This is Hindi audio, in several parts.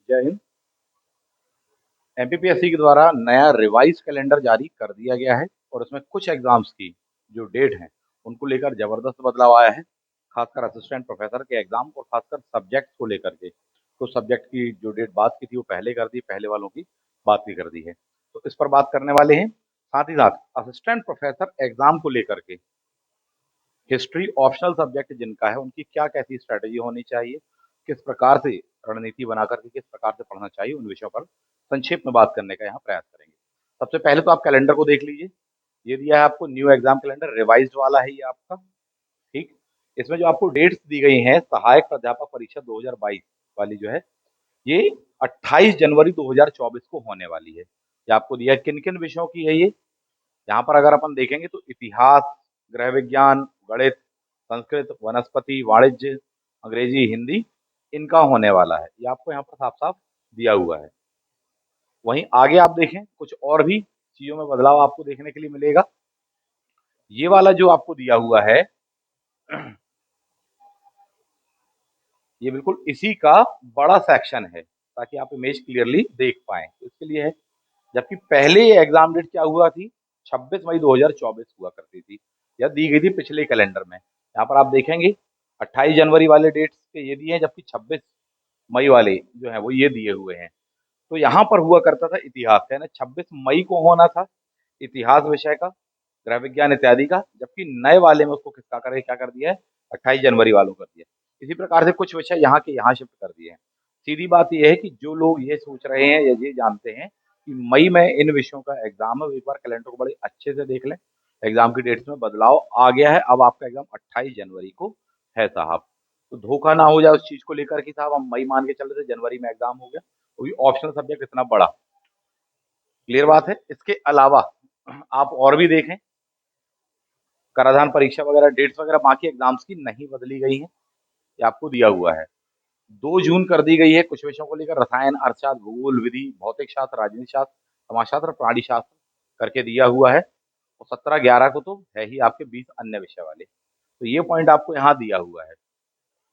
जय हिंद। एमपीपीएससी के द्वारा नया रिवाइज कैलेंडर जारी कर दिया गया है और उसमें कुछ एग्जाम्स की जो डेट है उनको लेकर जबरदस्त बदलाव आया है। खासकर असिस्टेंट प्रोफेसर के एग्जाम और खासकर सब्जेक्ट को लेकर के कुछ सब्जेक्ट की जो डेट बात की थी वो पहले कर दी, पहले वालों की बात भी कर दी है। तो इस पर बात करने वाले हैं। साथ ही साथ असिस्टेंट प्रोफेसर एग्जाम को लेकर के हिस्ट्री ऑप्शनल सब्जेक्ट जिनका है उनकी क्या कैसी स्ट्रेटेजी होनी चाहिए, किस प्रकार से रणनीति बना करके किस प्रकार से पढ़ना चाहिए, उन विषयों पर संक्षेप में बात करने का यहाँ प्रयास करेंगे। सबसे पहले तो आप कैलेंडर को देख लीजिए। ये दिया है आपको न्यू एग्जाम कैलेंडर, रिवाइज्ड वाला है ये आपका। ठीक, इसमें जो आपको डेट्स दी गई हैं सहायक प्राध्यापक परीक्षा 2022 वाली जो है ये 28 जनवरी 2024 को होने वाली है। ये आपको दिया है किन किन विषयों की है ये। यहाँ पर अगर अपन देखेंगे तो इतिहास, गृह विज्ञान, गणित, संस्कृत, वनस्पति, वाणिज्य, अंग्रेजी, हिंदी इनका होने वाला है। ये आपको यहाँ पर साफ साफ दिया हुआ है। वहीं आगे आप देखें कुछ और भी चीजों में बदलाव आपको देखने के लिए मिलेगा। ये वाला जो आपको दिया हुआ है ये बिल्कुल इसी का बड़ा सेक्शन है ताकि आप इमेज क्लियरली देख पाए, तो इसके लिए है। जबकि पहले ये एग्जाम डेट क्या हुआ थी, 26 मई 2024 हुआ करती थी या दी गई थी पिछले कैलेंडर में। यहाँ पर आप देखेंगे 28 जनवरी वाले डेट्स के ये दिए हैं, जबकि 26 मई वाले जो है वो ये दिए हुए हैं। तो यहाँ पर हुआ करता था इतिहास का, है ना, 26 मई को होना था इतिहास विषय का, गृह विज्ञान इत्यादि का, जबकि नए वाले में उसको किसका करे क्या कर दिया है, 28 जनवरी वालों कर दिया। इसी प्रकार से कुछ विषय यहाँ के यहाँ शिफ्ट कर दिए हैं। सीधी बात यह है कि जो लोग ये सोच रहे हैं या ये जानते हैं कि मई में इन विषयों का एग्जाम है, एक बार कैलेंडर को बड़े अच्छे से देख लें। एग्जाम की डेट्स में बदलाव आ गया है, अब आपका एग्जाम 28 जनवरी को है साहब। तो धोखा ना हो जाए उस चीज को लेकर कि साहब हम मई मान के चल रहे थे, जनवरी में एग्जाम हो गया, वो भी ऑप्शनल सब्जेक्ट इतना बड़ा। क्लियर बात है। इसके अलावा आप और भी देखें, कराधान परीक्षा वगैरह डेट्स वगैरह बाकी एग्जाम्स की नहीं बदली गई है, ये आपको दिया हुआ है। 2 जून कर दी गई है कुछ विषयों को लेकर, रसायन, अर्थशास्त्र, भूगोल, विधि, भौतिक शास्त्र, राजनीति शास्त्र, समाजशास्त्र, प्राणी शास्त्र करके दिया हुआ है। और 17/11 को तो है ही आपके 20 अन्य विषय वाले। तो ये पॉइंट आपको यहाँ दिया हुआ है।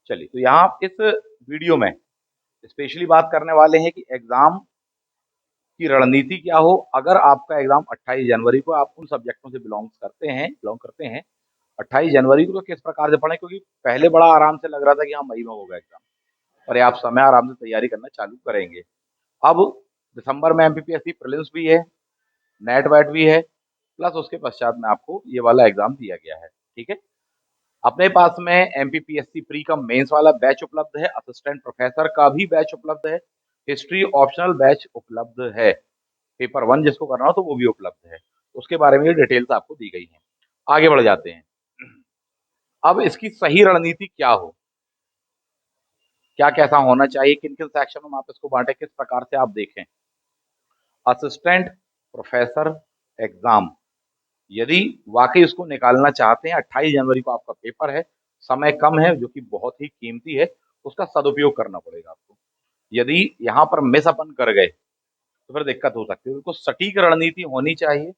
चलिए, तो यहाँ इस वीडियो में स्पेशली बात करने वाले हैं कि एग्जाम की रणनीति क्या हो अगर आपका एग्जाम 28 जनवरी को, आप उन सब्जेक्टों से बिलोंग करते हैं 28 जनवरी को, तो किस प्रकार से पढ़ें, क्योंकि पहले बड़ा आराम से लग रहा था कि हाँ मई में होगा एग्जाम, और ये आप समय आराम से तैयारी करना चालू करेंगे। अब दिसंबर में एमपीपीएससी प्रीलिम्स भी है, नेट वेट भी है, प्लस उसके पश्चात में आपको ये वाला एग्जाम दिया गया है। ठीक है, अपने पास में एमपीपीएससी प्री का मेंस वाला बैच उपलब्ध है, असिस्टेंट प्रोफेसर का भी बैच उपलब्ध है, हिस्ट्री ऑप्शनल बैच उपलब्ध है, पेपर 1 जिसको करना हो तो वो भी उपलब्ध है। उसके बारे में डिटेल्स आपको दी गई है। आगे बढ़ जाते हैं। अब इसकी सही रणनीति क्या हो, क्या कैसा होना चाहिए, किन किन सेक्शन में आप इसको बांटे, किस प्रकार से आप देखें। असिस्टेंट प्रोफेसर एग्जाम यदि वाकई उसको निकालना चाहते हैं, 28 जनवरी को आपका पेपर है, समय कम है जो कि बहुत ही कीमती है, उसका सदुपयोग करना पड़ेगा आपको। यदि यहाँ पर मिस अपन कर गए तो फिर दिक्कत हो सकती है। उनको सटीक रणनीति होनी चाहिए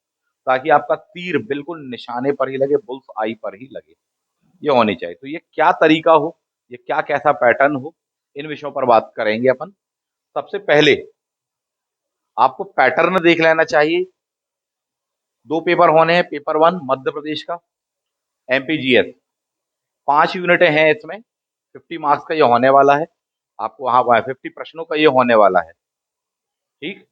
ताकि आपका तीर बिल्कुल निशाने पर ही लगे, बुल्स आई पर ही लगे, ये होनी चाहिए। तो ये क्या तरीका हो, ये क्या कैसा पैटर्न हो, इन विषयों पर बात करेंगे अपन। सबसे पहले आपको पैटर्न देख लेना चाहिए। 2 पेपर होने हैं, पेपर 1 मध्य प्रदेश का एमपीजीएस, 5 यूनिटें हैं इसमें, 50 मार्क्स का ये होने वाला है आपको, वहां 50 प्रश्नों का ये होने वाला है। ठीक,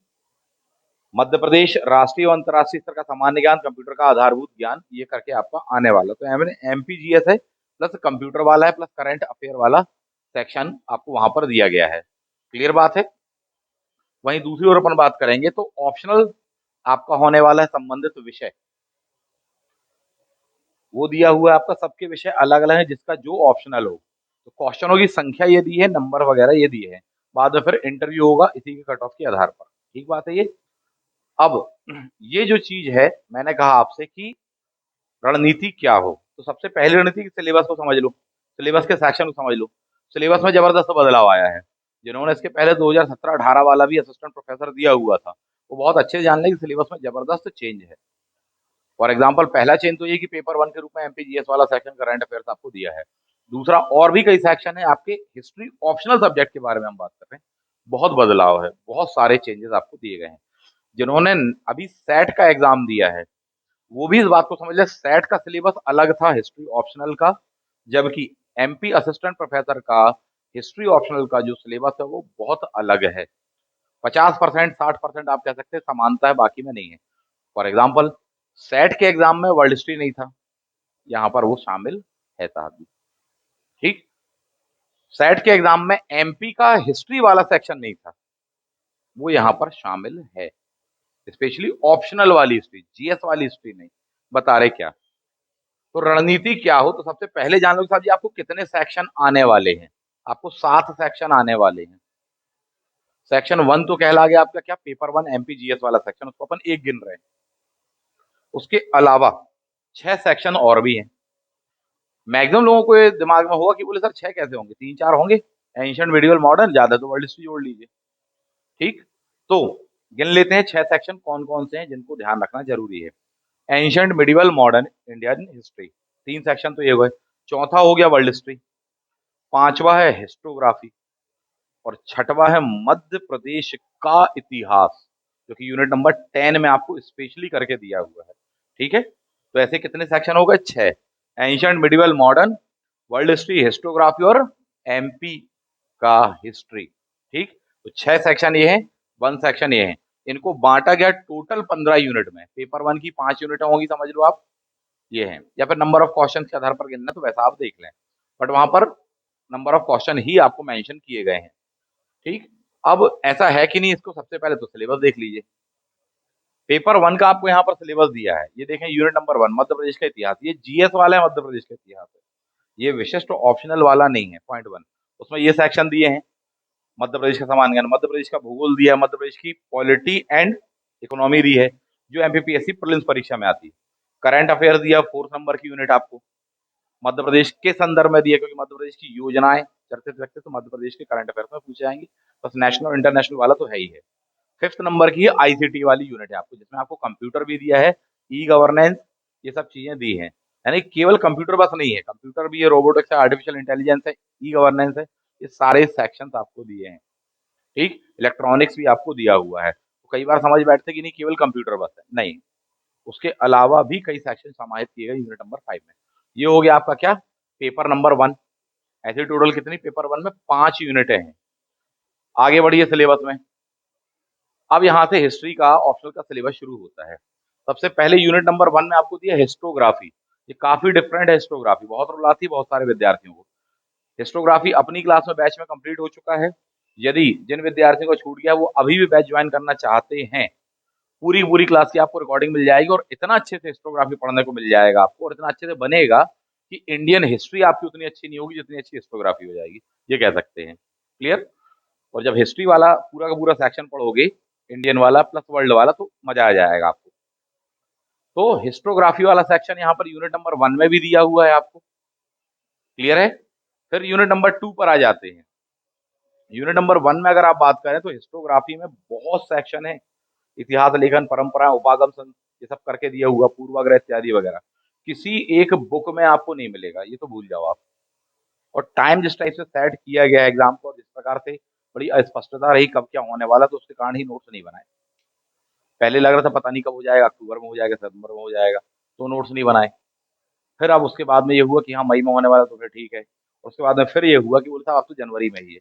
मध्य प्रदेश राष्ट्रीय और अंतर्राष्ट्रीय स्तर का सामान्य ज्ञान, कंप्यूटर का आधारभूत ज्ञान, ये करके आपका आने वाला। तो एमपीजीएस है, प्लस कंप्यूटर वाला है, प्लस करंट अफेयर वाला सेक्शन आपको वहां पर दिया गया है। क्लियर बात है। वहीं दूसरी ओर अपन बात करेंगे तो ऑप्शनल आपका होने वाला है संबंधित विषय, वो दिया हुआ है आपका, सबके विषय अलग अलग है जिसका जो ऑप्शनल हो। तो क्वेश्चनों की संख्या ये दी है, नंबर वगैरह ये दिए हैं, बाद में फिर इंटरव्यू होगा इसी के कट ऑफ के आधार पर। ठीक बात है ये। अब ये जो चीज है, मैंने कहा आपसे कि रणनीति क्या हो, तो सबसे पहली रणनीति कि सिलेबस को समझ लो, सिलेबस के सेक्शन को समझ लो। सिलेबस में जबरदस्त बदलाव आया है। जिन्होंने इसके पहले 2017-18 वाला भी असिस्टेंट प्रोफेसर दिया हुआ था वो बहुत अच्छे से जान लें कि सिलेबस में जबरदस्त चेंज है। फॉर एग्जाम्पल पहला चेंज तो ये कि पेपर 1 के रूप में एमपीजीएस वाला सेक्शन करंट अफेयर्स आपको दिया है। दूसरा, और भी कई सेक्शन है आपके हिस्ट्री ऑप्शनल सब्जेक्ट के बारे में हम बात कर रहे हैं, बहुत बदलाव है, बहुत सारे चेंजेस आपको दिए गए हैं। जिन्होंने अभी सेट का एग्जाम दिया है वो भी इस बात को समझ ले, सेट का सिलेबस अलग था हिस्ट्री ऑप्शनल का, जबकि एमपी असिस्टेंट प्रोफेसर का हिस्ट्री ऑप्शनल का जो सिलेबस है वो बहुत अलग है। 50% 60% आप कह सकते हैं समानता है, बाकी में नहीं है। फॉर एग्जाम्पल सेट के एग्जाम में वर्ल्ड हिस्ट्री नहीं था, यहाँ पर वो शामिल है साहब जी। ठीक, सेट के एग्जाम में एमपी का हिस्ट्री वाला सेक्शन नहीं था, वो यहाँ पर शामिल है। स्पेशली ऑप्शनल वाली हिस्ट्री, जीएस वाली हिस्ट्री नहीं। बता रहे क्या? तो रणनीति क्या हो, तो सबसे पहले जान लो साहब जी आपको कितने सेक्शन आने वाले हैं। आपको 7 सेक्शन आने वाले हैं। सेक्शन 1 तो कहला गया आपका क्या, पेपर 1 एमपीजीएस वाला सेक्शन, उसको अपन एक गिन रहे हैं। उसके अलावा 6 सेक्शन और भी हैं। मैक्सिमम लोगों को ये दिमाग में होगा कि बोले सर 6 कैसे होंगे, 3-4 होंगे। एंशिएंट, मिडिवल, मॉडर्न, ज्यादा तो वर्ल्ड हिस्ट्री जोड़ लीजिए। ठीक, तो गिन लेते हैं 6 सेक्शन कौन कौन से हैं जिनको ध्यान रखना जरूरी है। Ancient, medieval, modern, Indian history, 3 section तो ये हुए। चौथा हो गया वर्ल्ड हिस्ट्री, पांचवा है हिस्टोग्राफी, और छठवा है मध्य प्रदेश का इतिहास, जो कि यूनिट नंबर 10 में आपको स्पेशली करके दिया हुआ है। ठीक है, तो ऐसे कितने सेक्शन हो गए, 6। Ancient, medieval, modern, world history, historiography और एमपी का हिस्ट्री। ठीक, तो 6 सेक्शन ये हैं, 1 सेक्शन ये है। इनको बांटा गया टोटल 15 यूनिट में। पेपर 1 की 5 यूनिट होंगी, समझ लो आप, ये है। या फिर नंबर ऑफ क्वेश्चन के आधार पर गिनना तो वैसा आप देख लें, बट वहां पर नंबर ऑफ क्वेश्चन ही आपको मेंशन किए गए हैं। ठीक, अब ऐसा है कि नहीं, इसको सबसे पहले तो सिलेबस देख लीजिए। पेपर 1 का आपको यहाँ पर सिलेबस दिया है, ये देखें यूनिट नंबर 1 मध्य प्रदेश का इतिहास, ये जीएस वाला है, मध्य प्रदेश का इतिहास है, ये विशिष्ट ऑप्शनल वाला नहीं है। पॉइंट 1, उसमें ये सेक्शन दिए हैं, मध्य प्रदेश का सामान्य ज्ञान, मध्य प्रदेश का भूगोल दिया है, मध्य प्रदेश की पॉलिटी एंड इकोनॉमी दी है जो एमपीपीएससी प्रीलिम्स परीक्षा में आती है। करंट अफेयर दिया 4 नंबर की यूनिट आपको, मध्य प्रदेश के संदर्भ में दिया, क्योंकि मध्य प्रदेश की योजनाएं चर्चित व्यक्ति तो मध्य प्रदेश के करंट अफेयर में पूछे जाएंगे, बस नेशनल और इंटरनेशनल वाला तो है ही है। 5th नंबर की आईसीटी वाली यूनिट है आपको, जिसमें आपको कंप्यूटर भी दिया है, ई गवर्नेंस, ये सब चीजें दी हैं। यानी केवल कंप्यूटर बस नहीं है, कंप्यूटर भी है, रोबोटिक्स है, आर्टिफिशियल इंटेलिजेंस है, ई गवर्नेंस है, ये सारे सेक्शंस आपको दिए हैं। ठीक, इलेक्ट्रॉनिक्स भी आपको दिया हुआ है। तो कई बार समझ बैठते कि नहीं केवल कंप्यूटर बस है, नहीं, उसके अलावा भी कई सेक्शन समाहित किए गए यूनिट नंबर 5 में। ये हो गया आपका क्या, पेपर नंबर 1। ऐसे टोटल कितनी पेपर 1 में 5 यूनिटें हैं। आगे बढ़िए सिलेबस में, अब यहाँ से हिस्ट्री का ऑप्शनल का सिलेबस शुरू होता है। सबसे पहले यूनिट नंबर 1 में आपको दिया हिस्टोग्राफी। ये काफी डिफरेंट है, हिस्टोग्राफी बहुत रुलाती है बहुत सारे विद्यार्थियों को। हिस्टोग्राफी अपनी क्लास में बैच में कंप्लीट हो चुका है। यदि जिन विद्यार्थियों को छूट गया वो अभी भी बैच ज्वाइन करना चाहते हैं, पूरी पूरी क्लास की आपको रिकॉर्डिंग मिल जाएगी, और इतना अच्छे से हिस्टोग्राफी पढ़ने को मिल जाएगा आपको, और इतना अच्छे से बनेगा कि इंडियन हिस्ट्री आपकी उतनी अच्छी नहीं होगी जितनी अच्छी हिस्टोग्राफी हो जाएगी, ये कह सकते हैं। क्लियर? और जब हिस्ट्री वाला पूरा का पूरा सेक्शन पढ़ोगे, इंडियन वाला प्लस वर्ल्ड वाला, तो मजा आ जाएगा आपको। तो हिस्टोग्राफी वाला सेक्शन यहाँ पर यूनिट नंबर 1 में भी दिया हुआ है आपको। क्लियर है? फिर यूनिट नंबर 2 पर आ जाते हैं। यूनिट नंबर 1 में अगर आप बात करें तो हिस्टोग्राफी में बहुत सेक्शन है, इतिहास, लेखन, परंपरा, उपागम, ये सब करके दिया हुआ, पूर्वाग्रह इत्यादि वगैरह। किसी एक बुक में आपको नहीं मिलेगा, ये तो भूल जाओ आप। और टाइम जिस टाइप से सेट किया गया है एग्जाम को, जिस प्रकार से बड़ी अस्पष्टता रही कब क्या होने वाला, तो उसके कारण ही नोट्स नहीं बनाए। पहले लग रहा था पता नहीं कब हो जाएगा, अक्टूबर में हो जाएगा, सितंबर में हो जाएगा, तो नोट्स नहीं बनाए। फिर अब उसके बाद में ये हुआ कि हाँ मई में होने वाला, तो फिर ठीक है। उसके बाद में फिर ये हुआ कि बोलता अब तो जनवरी में ही है,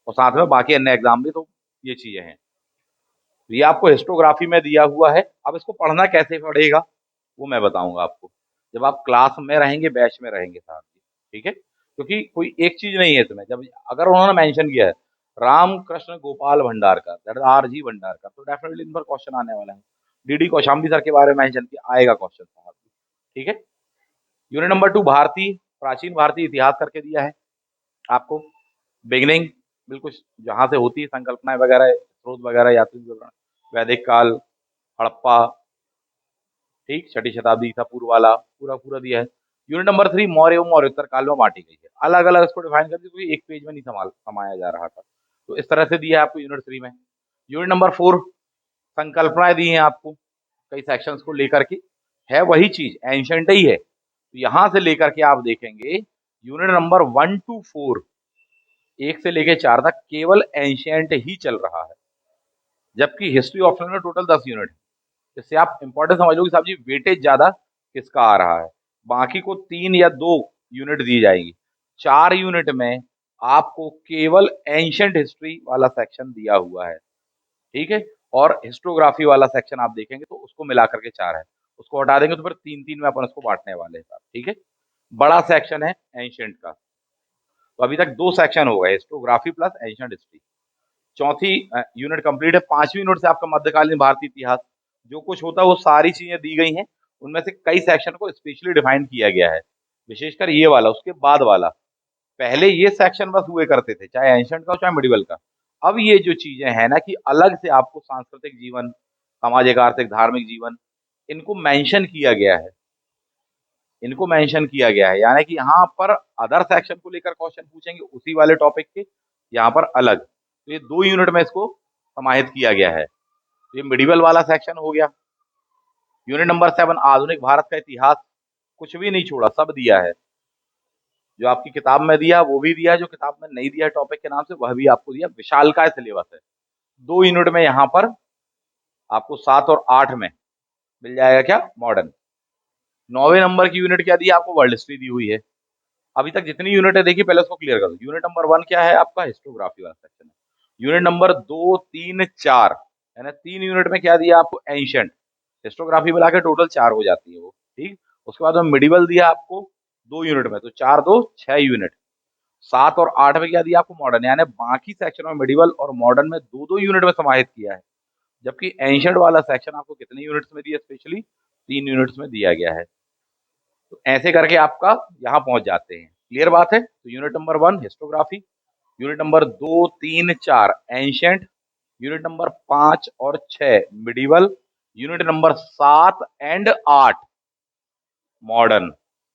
और साथ में बाकी अन्य एग्जाम भी, तो ये चीजें हैं। तो ये आपको हिस्टोग्राफी में दिया हुआ है। अब इसको पढ़ना कैसे पड़ेगा वो मैं बताऊंगा आपको, जब आप क्लास में रहेंगे, बैच में रहेंगे साथ ही। ठीक है, क्योंकि कोई एक चीज नहीं है इसमें। जब अगर उन्होंने मेंशन किया है Ramakrishna Gopal Bhandarkar, that R G Bhandarkar, तो डेफिनेटली इन पर क्वेश्चन आने वाला है। डीडी कौशाम्बी सर के बारे में मेंशन किया, आएगा क्वेश्चन साहब। ठीक है, यूनिट नंबर 2 भारतीय, प्राचीन भारतीय इतिहास करके दिया है आपको। बिगिनिंग, बिल्कुल जहां से होती है संकल्पनाएं वगैरह, स्रोत वगैरह, यात्री विवरण, वैदिक काल, हड़प्पा, ठीक, छठी शताब्दी ईसा पूर्व वाला पूरा पूरा दिया है। यूनिट नंबर 3 मौर्य एवं मौर्योत्तर काल में बांटी गई है, अलग अलग इसको डिफाइन कर दी, क्योंकि एक पेज में नहीं समाया जा रहा था, तो इस तरह से दिया है आपको यूनिट 3 में। यूनिट नंबर 4 संकल्पनाएं दी हैं आपको, कई सेक्शंस को लेकर के, है वही चीज, एंशंट ही है। तो यहां से लेकर के आप देखेंगे यूनिट नंबर 1 to 4 1 से लेके 4 तक केवल एंशिएंट ही चल रहा है, जबकि हिस्ट्री ऑप्शनल में टोटल 10 यूनिट है। इससे आप इंपॉर्टेंस समझ लो कि साहब जी वेटेज ज्यादा किसका आ रहा है। बाकी को 3 या 2 यूनिट दी जाएगी। 4 यूनिट में आपको केवल एंशिएंट हिस्ट्री वाला सेक्शन दिया हुआ है, ठीक है। और हिस्टोग्राफी वाला सेक्शन आप देखेंगे तो उसको मिला करके 4 है, उसको हटा देंगे तो फिर 3-3 में अपन उसको बांटने वाले हैं साहब, ठीक है। बड़ा सेक्शन है एंशिएंट का। तो अभी तक 2 सेक्शन हो गए, हिस्टोग्राफी प्लस एंशिएंट हिस्ट्री। चौथी यूनिट कंप्लीट है। 5वीं यूनिट से आपका मध्यकालीन भारतीय इतिहास जो कुछ होता है वो सारी चीजें दी गई हैं। उनमें से कई सेक्शन को स्पेशली डिफाइन किया गया है, विशेषकर ये वाला, उसके बाद वाला। पहले ये सेक्शन बस हुए करते थे, चाहे एंशिएंट का हो चाहे मिडिवल का। अब ये जो चीजें हैं ना कि अलग से आपको सांस्कृतिक जीवन, सामाजिक आर्थिक धार्मिक जीवन, इनको मेंशन किया गया है। इनको मेंशन किया गया है, यानी कि यहाँ पर अदर सेक्शन को लेकर क्वेश्चन पूछेंगे उसी वाले टॉपिक के, यहाँ पर अलग। तो ये 2 यूनिट में इसको समाहित किया गया है। तो ये मिडिवल वाला सेक्शन हो गया। यूनिट नंबर 7 आधुनिक भारत का इतिहास, कुछ भी नहीं छोड़ा, सब दिया है। जो आपकी किताब में दिया वो भी दिया, जो किताब में नहीं दिया टॉपिक के नाम से वह भी आपको दिया। विशालकाय सिलेबस है। 2 यूनिट में यहाँ पर आपको 7 और 8 में मिल जाएगा क्या, मॉडर्न। 9वें नंबर की यूनिट क्या दी है आपको, वर्ल्ड हिस्ट्री दी हुई है। अभी तक जितनी यूनिट है देखिए पहले उसको क्लियर कर दो। यूनिट नंबर 1 क्या है आपका, हिस्टोग्राफी वाला सेक्शन है। यूनिट नंबर 2, 3, 4 है ना, 3 यूनिट में क्या दिया आपको, एंशिएंट। हिस्टोग्राफी मिला के टोटल 4 हो जाती है वो, ठीक। उसके बाद में मिडिवल दिया आपको 2 यूनिट में, तो 4 2 6 यूनिट। 7 और 8 में क्या दिया आपको, मॉडर्न। यानी बाकी सेक्शन में मिडिवल और मॉडर्न में 2-2 यूनिट में समाहित किया है। जबकि एंशिएंट वाला सेक्शन आपको कितने यूनिट्स में दिया, स्पेशली 3 यूनिट्स में दिया गया है। तो ऐसे करके आपका यहाँ पहुंच जाते हैं। क्लियर बात है। तो unit number 1 historiography, unit number 2, 3, 4 ancient, unit number 5 और 6 medieval, unit number 7 and 8 modern,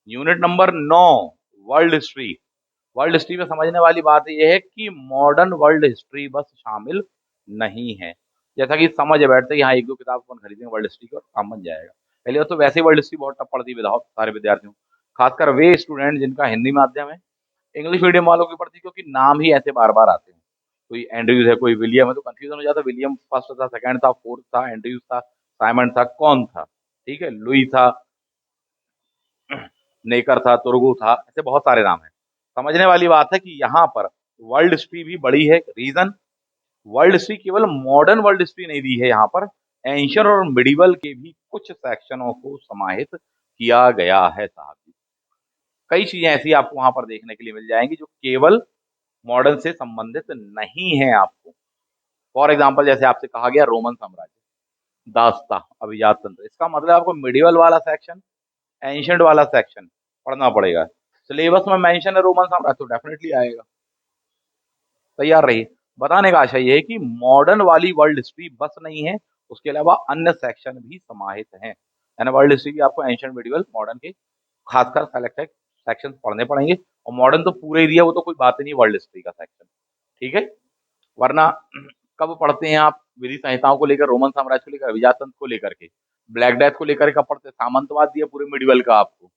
unit number 9 world history. World history में समझने वाली बात यह है कि मॉडर्न वर्ल्ड हिस्ट्री बस शामिल नहीं है। जैसा कि समझ बैठते हैं, यहाँ 1-2 किताब अपन खरीदेंगे वर्ल्ड हिस्ट्री की और काम बन जाएगा। पहले बात तो वैसे ही वर्ल्ड हिस्ट्री बहुत टफ पड़ती है विदाउट सारे विद्यार्थियों, खासकर वे स्टूडेंट जिनका हिंदी माध्यम है। इंग्लिश मीडियम वालों की पड़ती है क्योंकि नाम ही ऐसे बार बार आते हैं। कोई एंड्रयूज है, कोई विलियम है, तो कंफ्यूजन हो जाता है। विलियम फर्स्ट था, सेकंड था, फोर्थ था, एंड्रयूज था, साइमन था, कौन था, ठीक है, लुई था, नेकर था, तुर्गु था, ऐसे बहुत सारे नाम हैं। समझने वाली बात है कि यहाँ पर वर्ल्ड हिस्ट्री भी बड़ी है। रीजन, वर्ल्ड हिस्ट्री केवल मॉडर्न वर्ल्ड हिस्ट्री नहीं दी है, यहाँ पर एंशिएंट और मिडिवल के भी कुछ सेक्शनों को समाहित किया गया है साहब जी। कई चीजें ऐसी आपको वहां पर देखने के लिए मिल जाएंगी जो केवल मॉडर्न से संबंधित नहीं है आपको। फॉर एग्जाम्पल जैसे आपसे कहा गया रोमन साम्राज्य, दास्ता, अभिजात तंत्र, इसका मतलब आपको मिडिवल वाला सेक्शन, एंशिएंट वाला सेक्शन पढ़ना पड़ेगा। सिलेबस में मेंशन है रोमन साम्राज्य तो डेफिनेटली आएगा। तैयार रहिए। बताने का आशय ये है कि मॉडर्न वाली वर्ल्ड हिस्ट्री बस नहीं है, उसके अलावा अन्य सेक्शन भी समाहित हैं। यानी वर्ल्ड हिस्ट्री भी आपको एंशिएंट, मिडिवल, मॉडर्न के खासकर सेलेक्टेड सेक्शन पढ़ने पड़ेंगे। और मॉडर्न तो पूरे ही दिया, वो तो कोई बात ही नहीं वर्ल्ड हिस्ट्री का सेक्शन, ठीक है। वरना कब पढ़ते हैं आप विधि संहिताओं को लेकर, रोमन साम्राज्य को लेकर, अभिजात तंत्र को लेकर के, ब्लैक डेथ को लेकर कब पढ़ते हैं, सामंतवाद दिया पूरे मिडिवल का आपको।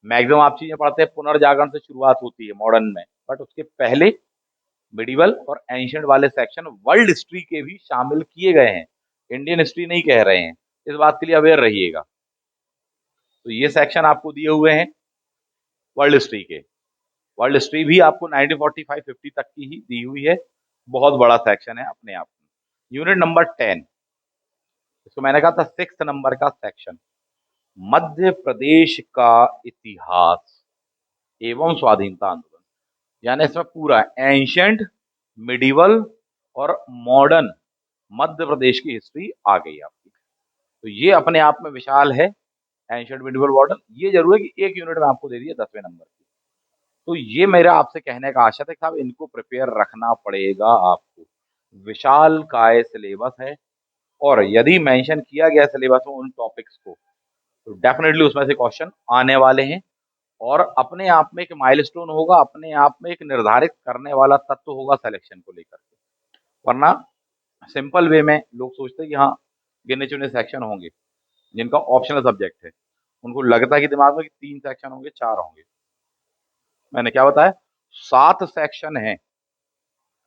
मैक्सिमम आप चीजें पढ़ते हैं, पुनर्जागरण से शुरुआत होती है मॉडर्न में, बट उसके पहले मिडिवल और एंशिएंट वाले सेक्शन वर्ल्ड हिस्ट्री के भी शामिल किए गए हैं, इंडियन हिस्ट्री नहीं कह रहे हैं। इस बात के लिए अवेयर रहिएगा। तो ये सेक्शन आपको दिए हुए हैं वर्ल्ड हिस्ट्री के। वर्ल्ड हिस्ट्री भी आपको 1945-50 तक की ही दी हुई है, बहुत बड़ा सेक्शन है अपने आप में। यूनिट नंबर 10, इसको मैंने कहा था 6 नंबर का सेक्शन, मध्य प्रदेश का इतिहास एवं स्वाधीनता आंदोलन। यानी इसमें पूरा एंशिएंट, मिडिवल और मॉडर्न मध्य प्रदेश की हिस्ट्री आ गई आपकी। तो ये अपने आप में विशाल है। एंशिएंट, मिडिवल, मॉडर्न, ये जरूर है कि एक यूनिट में आपको दे दिया 10वें नंबर की। तो ये मेरा आपसे कहने का आशा था कि साहब इनको प्रिपेयर रखना पड़ेगा आपको। विशाल काय सिलेबस है, और यदि मेंशन किया गया सिलेबस में उन टॉपिक्स को, तो डेफिनेटली उसमें से क्वेश्चन आने वाले हैं। और अपने आप में एक माइलस्टोन होगा, अपने आप में एक निर्धारित करने वाला तत्व होगा सिलेक्शन को लेकर के। वरना सिंपल वे में लोग सोचते हैं कि हाँ गिने चुने सेक्शन होंगे जिनका ऑप्शनल सब्जेक्ट है, उनको लगता है कि दिमाग में कि 3 सेक्शन होंगे, 4 होंगे। मैंने क्या बताया, 7 सेक्शन हैं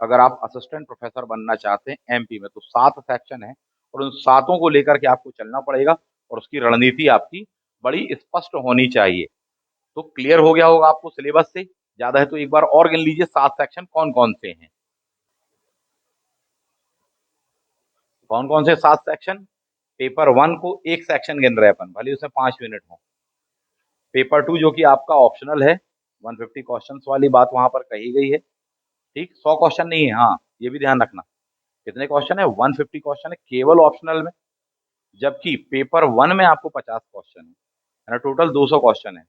अगर आप असिस्टेंट प्रोफेसर बनना चाहते हैं एमपी में, तो 7 सेक्शन है और उन सातों को लेकर के आपको चलना पड़ेगा और उसकी रणनीति आपकी बड़ी स्पष्ट होनी चाहिए। तो क्लियर हो गया होगा आपको सिलेबस से? ज्यादा है तो एक बार और गिन लीजिए 7 सेक्शन कौन कौन से हैं। कौन कौन से 7 सेक्शन? पेपर 1 को एक सेक्शन गिन रहे हैं अपन, भले उसमें 5 मिनट हो। पेपर 2 जो कि आपका ऑप्शनल है, 150 क्वेश्चंस वाली बात वहां पर कही गई है। ठीक, 100 क्वेश्चन नहीं है, हाँ ये भी ध्यान रखना। कितने क्वेश्चन है? 150 क्वेश्चन है केवल ऑप्शनल में। जबकि पेपर 1 में आपको 50 क्वेश्चन है ना, टोटल 200 क्वेश्चन है।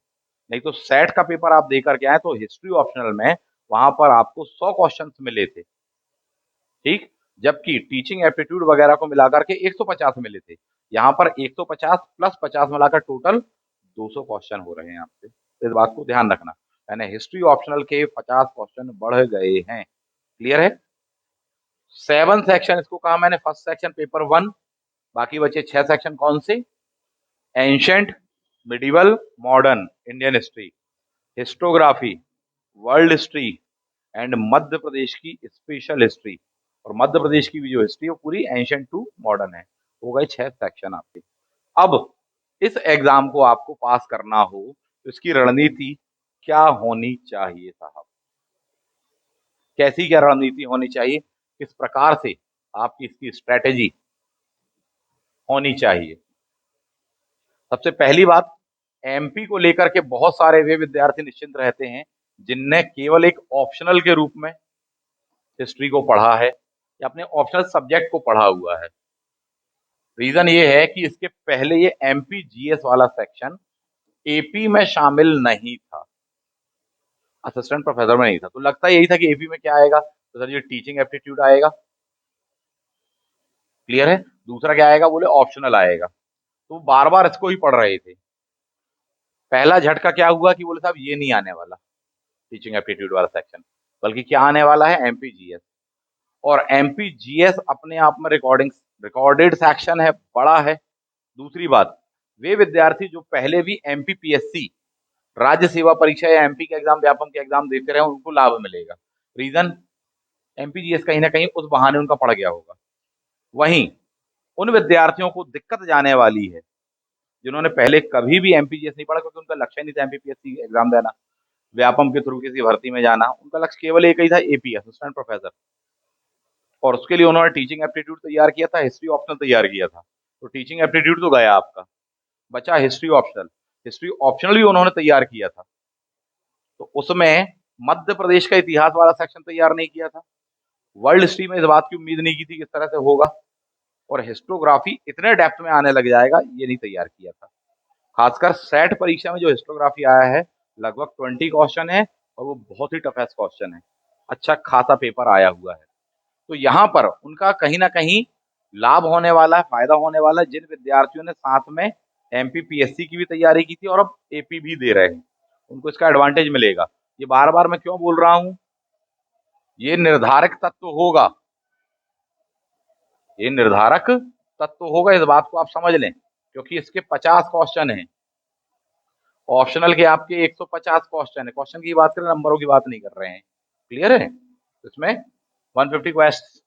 नहीं तो सेट का पेपर आप दे करके आए तो हिस्ट्री ऑप्शनल में वहां पर आपको 100 क्वेश्चन मिले थे। ठीक, जबकि टीचिंग एप्टीट्यूड वगैरह को मिलाकर के 150 मिले थे। यहाँ पर 150 प्लस 50 मिलाकर टोटल 200 क्वेश्चन हो रहे हैं आपसे। इस बात को ध्यान रखना, यानी हिस्ट्री ऑप्शनल के 50 क्वेश्चन बढ़ गए हैं। क्लियर है? 7 सेक्शन इसको कहा मैंने, फर्स्ट सेक्शन पेपर 1, बाकी बचे 6 सेक्शन कौन से? Ancient, medieval, modern Indian history, historiography, world history and Madhya Pradesh की स्पेशल हिस्ट्री। और मध्य प्रदेश की भी जो हिस्ट्री है वो पूरी एंशंट टू मॉडर्न है। हो गए 6 सेक्शन आपके। अब इस एग्जाम को आपको पास करना हो तो इसकी रणनीति क्या होनी चाहिए साहब? कैसी क्या रणनीति होनी चाहिए? किस प्रकार से आपकी इसकी स्ट्रेटेजी होनी चाहिए? सबसे पहली बात, एमपी को लेकर के बहुत सारे वे विद्यार्थी निश्चिंत रहते हैं जिनने केवल एक ऑप्शनल के रूप में हिस्ट्री को पढ़ा है या अपने ऑप्शनल सब्जेक्ट को पढ़ा हुआ है। रीजन ये है कि इसके पहले ये एमपी जीएस वाला सेक्शन एपी में शामिल नहीं था, असिस्टेंट प्रोफेसर में नहीं था। तो लगता यही था कि एपी में क्या आएगा, तो सर ये टीचिंग एप्टीट्यूड आएगा। क्लियर है? दूसरा क्या आएगा, बोले ऑप्शनल आएगा। तो बार बार इसको ही पढ़ रहे थे। पहला झटका क्या हुआ कि बोले साहब ये नहीं आने वाला टीचिंग एप्टीट्यूड वाला सेक्शन, बल्कि क्या आने वाला है, एमपीजीएस। और एमपीजीएस अपने आप में रिकॉर्डेड सेक्शन है, बड़ा है। दूसरी बात, वे विद्यार्थी जो पहले भी एमपीपीएससी राज्य सेवा परीक्षा या एमपी के एग्जाम, व्यापम के एग्जाम देते रहे, उनको लाभ मिलेगा। रीजन, एमपीजीएस कहीं ना कहीं उस बहाने उनका पड़ गया होगा। वहीं उन विद्यार्थियों को दिक्कत जाने वाली है जिन्होंने पहले कभी भी एमपीजीएस नहीं पढ़ा, क्योंकि उनका लक्ष्य नहीं था एमपीपीएससी एग्जाम देना, व्यापम के थ्रू किसी भर्ती में जाना। उनका लक्ष्य केवल एक ही था, एपी असिस्टेंट प्रोफेसर। और उसके लिए उन्होंने टीचिंग एप्टीट्यूड तैयार किया था, हिस्ट्री ऑप्शनल तैयार किया था। तो टीचिंग एप्टीट्यूड तो गया आपका, बचा हिस्ट्री ऑप्शनल। हिस्ट्री ऑप्शनल भी उन्होंने तैयार किया था, तो उसमें मध्य प्रदेश का इतिहास वाला सेक्शन तैयार नहीं किया था। वर्ल्ड हिस्ट्री में इस बात की उम्मीद नहीं की थी किस तरह से होगा। और हिस्टोग्राफी इतने डेप्थ में आने लग जाएगा ये नहीं तैयार किया था। खासकर सेट परीक्षा में जो हिस्टोग्राफी आया है, लगभग 20 क्वेश्चन है और वो बहुत ही टफेस्ट क्वेश्चन है। अच्छा खासा पेपर आया हुआ है। तो यहाँ पर उनका कहीं ना कहीं लाभ होने वाला है, फायदा होने वाला है, जिन विद्यार्थियों ने साथ में एमपीपीएससी की भी तैयारी की थी और अब एपी भी दे रहे हैं, उनको इसका एडवांटेज मिलेगा। ये बार बार मैं क्यों बोल रहा हूं, ये निर्धारक तत्व होगा, ये निर्धारक तत्व होगा, इस बात को आप समझ लें। क्योंकि इसके 50 क्वेश्चन हैं, ऑप्शनल के आपके 150 क्वेश्चन है। क्वेश्चन की बात करें, नंबरों की बात नहीं कर रहे हैं। क्लियर है? इसमें 150 क्वेश्चन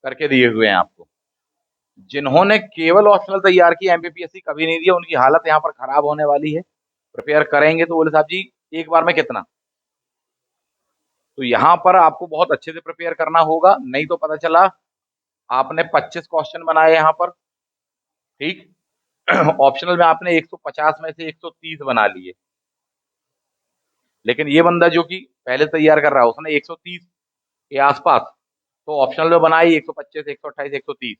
करके दिए हुए हैं आपको। जिन्होंने केवल ऑप्शनल तैयार की, एमपीपीएससी कभी नहीं दिया, उनकी हालत यहाँ पर खराब होने वाली है। प्रिपेयर करेंगे तो बोले साहब जी एक बार में कितना, तो यहाँ पर आपको बहुत अच्छे से प्रिपेयर करना होगा, नहीं तो पता चला आपने 25 क्वेश्चन बनाए यहाँ पर, ठीक ऑप्शनल में आपने 150 में से 130 बना लिए। लेकिन ये बंदा जो कि पहले तैयार कर रहा है उसने 130 के आसपास तो ऑप्शनल में बनाई 125, 128, 130।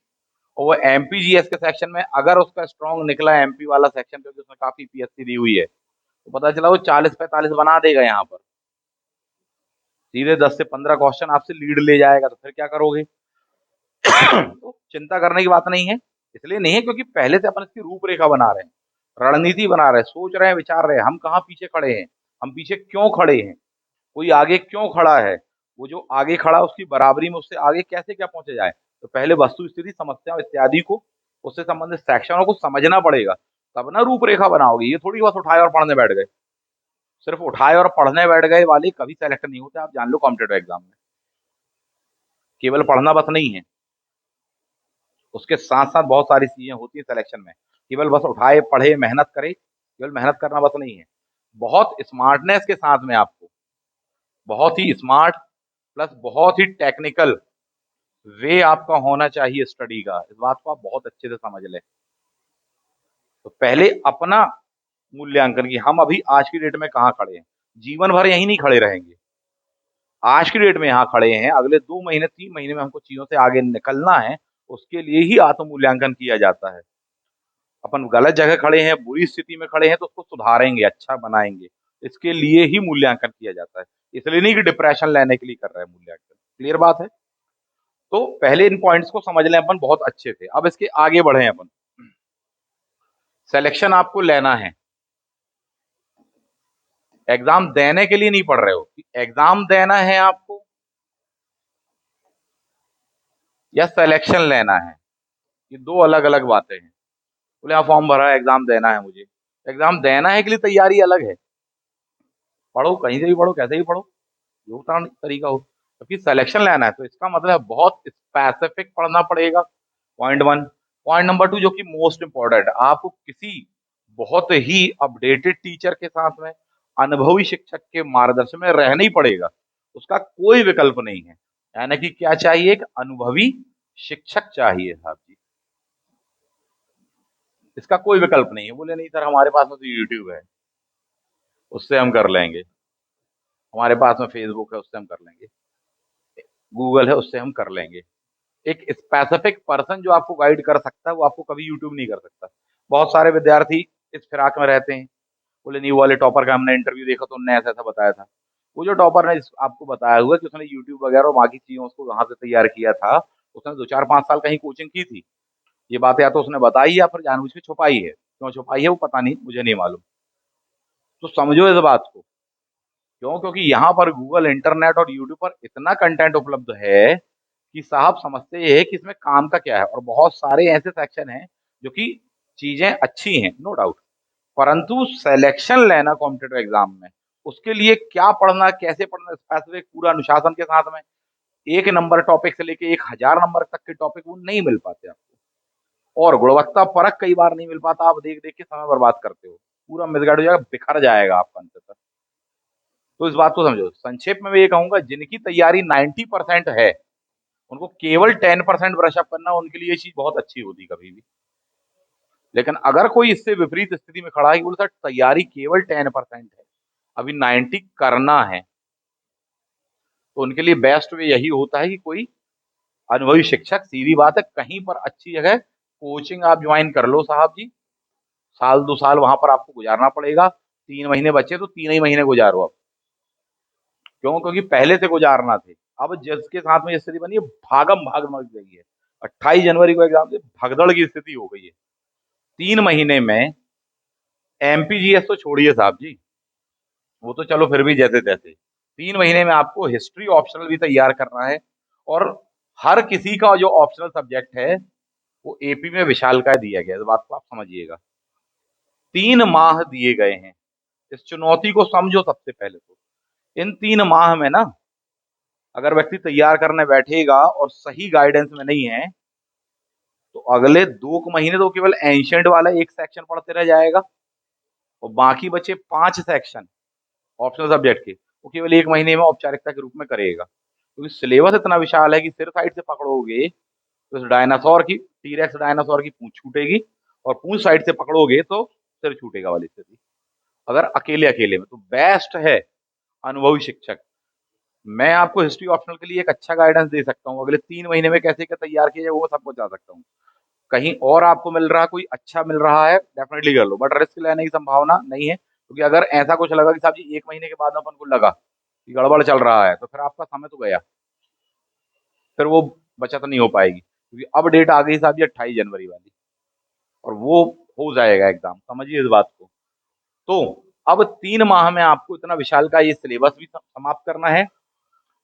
और वो एमपीजीएस के सेक्शन में अगर उसका स्ट्रॉन्ग निकला एमपी वाला सेक्शन, क्योंकि उसमें काफी पीएससी दी हुई है, तो पता चला वो 40-45 बना देगा यहाँ पर, सीधे 10 से 15 क्वेश्चन आपसे लीड ले जाएगा। तो फिर क्या करोगे? तो चिंता करने की बात नहीं है, इसलिए नहीं है क्योंकि पहले से अपन इसकी रूपरेखा बना रहे हैं, रणनीति बना रहे हैं, सोच रहे हैं, विचार रहे हैं हम कहाँ पीछे खड़े हैं, हम पीछे क्यों खड़े हैं, कोई आगे क्यों खड़ा है, वो जो आगे खड़ा उसकी बराबरी में उससे आगे कैसे क्या पहुंचे जाए। तो पहले वस्तु स्थिति समस्या इत्यादि को, उससे संबंधित सेक्शनों को समझना पड़ेगा, तब ना रूपरेखा बनाओगे। ये थोड़ी बस उठाए और पढ़ने बैठ गए, सिर्फ उठाए और पढ़ने बैठ गए वाले कभी सेलेक्ट नहीं होते, आप जान लो कॉम्पिटेटिव एग्जाम में। केवल पढ़ना बस नहीं है, उसके साथ साथ बहुत सारी चीजें होती है सिलेक्शन में। केवल बस उठाए पढ़े मेहनत करे, केवल मेहनत करना बस नहीं है, बहुत स्मार्टनेस के साथ में आपको, बहुत ही स्मार्ट प्लस बहुत ही टेक्निकल वे आपका होना चाहिए स्टडी का। इस बात को आप बहुत अच्छे से समझ लें। तो पहले अपना मूल्यांकन की हम अभी आज की डेट में कहाँ खड़े हैं, जीवन भर यहीं नहीं खड़े रहेंगे। आज की डेट में यहाँ खड़े हैं, अगले 2 महीने 3 महीने में हमको चीजों से आगे निकलना है, उसके लिए ही आत्म मूल्यांकन किया जाता है। अपन गलत जगह खड़े हैं, बुरी स्थिति में खड़े हैं, तो उसको सुधारेंगे, अच्छा बनाएंगे, इसके लिए ही मूल्यांकन किया जाता है। इसलिए नहीं कि डिप्रेशन लेने के लिए कर रहे हैं मूल्यांकन। क्लियर बात है। तो पहले इन पॉइंट्स को समझ लें अपन बहुत अच्छे से। अब इसके आगे बढ़े अपन। सिलेक्शन आपको लेना है, एग्जाम देने के लिए नहीं पढ़ रहे हो, एग्जाम देना है आपको या सिलेक्शन लेना है, ये दो अलग अलग बातें हैं। बोले हाँ फॉर्म भरा है, एग्जाम देना है मुझे, एग्जाम देना है के लिए तैयारी अलग है। पढ़ो, कहीं से भी पढ़ो, कैसे भी पढ़ो, जो तरीका हो। क्योंकि सिलेक्शन लेना है तो इसका मतलब है बहुत स्पेसिफिक पढ़ना पड़ेगा। Point one. Point number two, जो कि मोस्ट इंपॉर्टेंट, आपको किसी बहुत ही अपडेटेड टीचर के साथ में, अनुभवी शिक्षक के मार्गदर्शन में रहना ही पड़ेगा। उसका कोई विकल्प नहीं है। यानी कि क्या चाहिए, एक अनुभवी शिक्षक चाहिए साहब जी, इसका कोई विकल्प नहीं है। बोले नहीं सर हमारे पास में तो यूट्यूब है, उससे हम कर लेंगे, हमारे पास में फेसबुक है, उससे हम कर लेंगे, गूगल है, उससे हम कर लेंगे। एक स्पेसिफिक पर्सन जो आपको गाइड कर सकता है, वो आपको कभी यूट्यूब नहीं कर सकता। बहुत सारे विद्यार्थी इस फिराक में रहते हैं, बोले नहीं वो वाले टॉपर का हमने इंटरव्यू देखा तो उन्होंने ऐसा ऐसा बताया था। वो जो टॉपर ने आपको बताया हुआ कि उसने यूट्यूब वगैरह और बाकी चीजों उसको कहाँ से तैयार किया था, उसने 2 4 5 साल कहीं कोचिंग की थी। ये बात या तो उसने बताई या फिर जानबूझ के छुपाई है, क्यों छुपाई है वो पता नहीं, मुझे नहीं मालूम। तो समझो इस बात को। क्यों? क्योंकि यहाँ पर गूगल, इंटरनेट और यूट्यूब पर इतना कंटेंट उपलब्ध है कि साहब समझते ये है कि इसमें काम का क्या है। और बहुत सारे ऐसे सेक्शन हैं जो कि चीजें अच्छी हैं, नो डाउट, परंतु सिलेक्शन लेना कॉम्पिटेटिव एग्जाम में, उसके लिए क्या पढ़ना, कैसे पढ़ना, स्पेसिफिक पूरा अनुशासन के साथ में, 1 नंबर टॉपिक से लेके 1,000 नंबर तक के टॉपिक वो नहीं मिल पाते आपको। और गुणवत्ता परक कई बार नहीं मिल पाता, आप देख देख के समय बर्बाद करते हो, पूरा मिसगाइड हो जाएगा, बिखर जाएगा आपका अंत। तो इस बात को समझो। संक्षेप में मैं ये कहूंगा, जिनकी तैयारी 90% है, उनको केवल 10% ब्रश अप करना, उनके लिए ये चीज बहुत अच्छी होती कभी भी। लेकिन अगर कोई इससे विपरीत स्थिति में खड़ा है कि बोले सर तैयारी केवल 10% है, अभी 90 करना है, तो उनके लिए बेस्ट वे यही होता है कि कोई अनुभवी शिक्षक, सीधी बात है, कहीं पर अच्छी जगह कोचिंग आप ज्वाइन कर लो साहब जी। साल 2 साल वहां पर आपको गुजारना पड़ेगा, 3 महीने बचे तो 3 ही महीने गुजारो अब। क्यों? क्योंकि पहले से गुजारना थे। अब जिसके साथ में ये स्थिति बनी है, भागम भाग मच गई है। 28 जनवरी को एग्जाम से भगदड़ की स्थिति हो गई है। 3 महीने में एमपीजीएस तो छोड़िए साहब जी, वो तो चलो फिर भी जैसे तैसे। 3 महीने में आपको हिस्ट्री ऑप्शनल भी तैयार करना है। और हर किसी का जो ऑप्शनल सब्जेक्ट है वो एपी में विशालकाय दिया गया है, इस बात को आप समझिएगा। 3 माह दिए गए हैं, इस चुनौती को समझो सबसे पहले तो। इन 3 माह में ना, अगर व्यक्ति तैयार करने बैठेगा और सही गाइडेंस में नहीं है, तो अगले 2 महीने तो केवल एंशियंट वाला एक सेक्शन पढ़ते रह जाएगा, और बाकी बचे 5 सेक्शन ऑप्शनल सब्जेक्ट के, वो केवल 1 महीने में औपचारिकता के रूप में करेगा। क्योंकि सिलेबस इतना विशाल है कि सिर साइड से पकड़ोगे तो इस डायनासोर की, टीरेक्स डायनासोर की पूंछ छूटेगी, और पूंछ साइड से पकड़ोगे तो सिर छूटेगा वाली स्थिति, अगर अकेले अकेले में। तो बेस्ट है अनुभवी शिक्षक। मैं आपको हिस्ट्री ऑप्शनल के लिए एक अच्छा गाइडेंस दे सकता हूँ, अगले 3 महीने में कैसे क्या तैयार किया जाए वो सब बता सकता हूँ। कहीं और आपको मिल रहा, कोई अच्छा मिल रहा है, डेफिनेटली कर लो, बट रिस्क लेने की संभावना नहीं है। क्योंकि अगर ऐसा कुछ लगा कि साहब जी 1 महीने के बाद अपन को लगा कि गड़बड़ चल रहा है, तो फिर आपका समय तो गया, फिर वो बचत नहीं हो पाएगी। क्योंकि अब डेट आ गई साहब जी 28 जनवरी वाली, और वो हो जाएगा एग्जाम, समझिए इस बात को। तो अब 3 माह में आपको इतना विशाल का ये सिलेबस भी समाप्त करना है,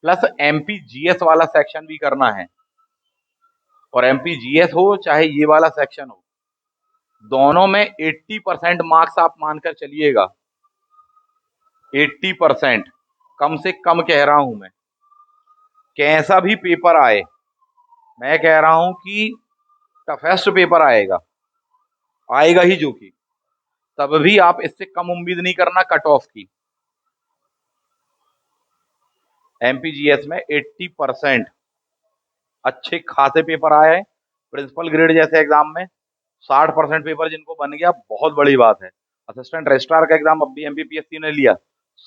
प्लस एमपीजीएस वाला सेक्शन भी करना है। और एमपीजीएस हो चाहे ये वाला सेक्शन हो, दोनों में 80% मार्क्स आप मानकर चलिएगा। 80% कम से कम कह रहा हूं मैं। कैसा भी पेपर आए, मैं कह रहा हूं कि टफेस्ट पेपर आएगा, आएगा ही जो कि, तब भी आप इससे कम उम्मीद नहीं करना कट ऑफ की। एमपीजीएस में 80% अच्छे खासे पेपर आए हैं। प्रिंसिपल ग्रेड जैसे एग्जाम में 60% पेपर जिनको बन गया, बहुत बड़ी बात है। असिस्टेंट रजिस्ट्रार का एग्जाम अब भी एमपीपीएससी ने लिया,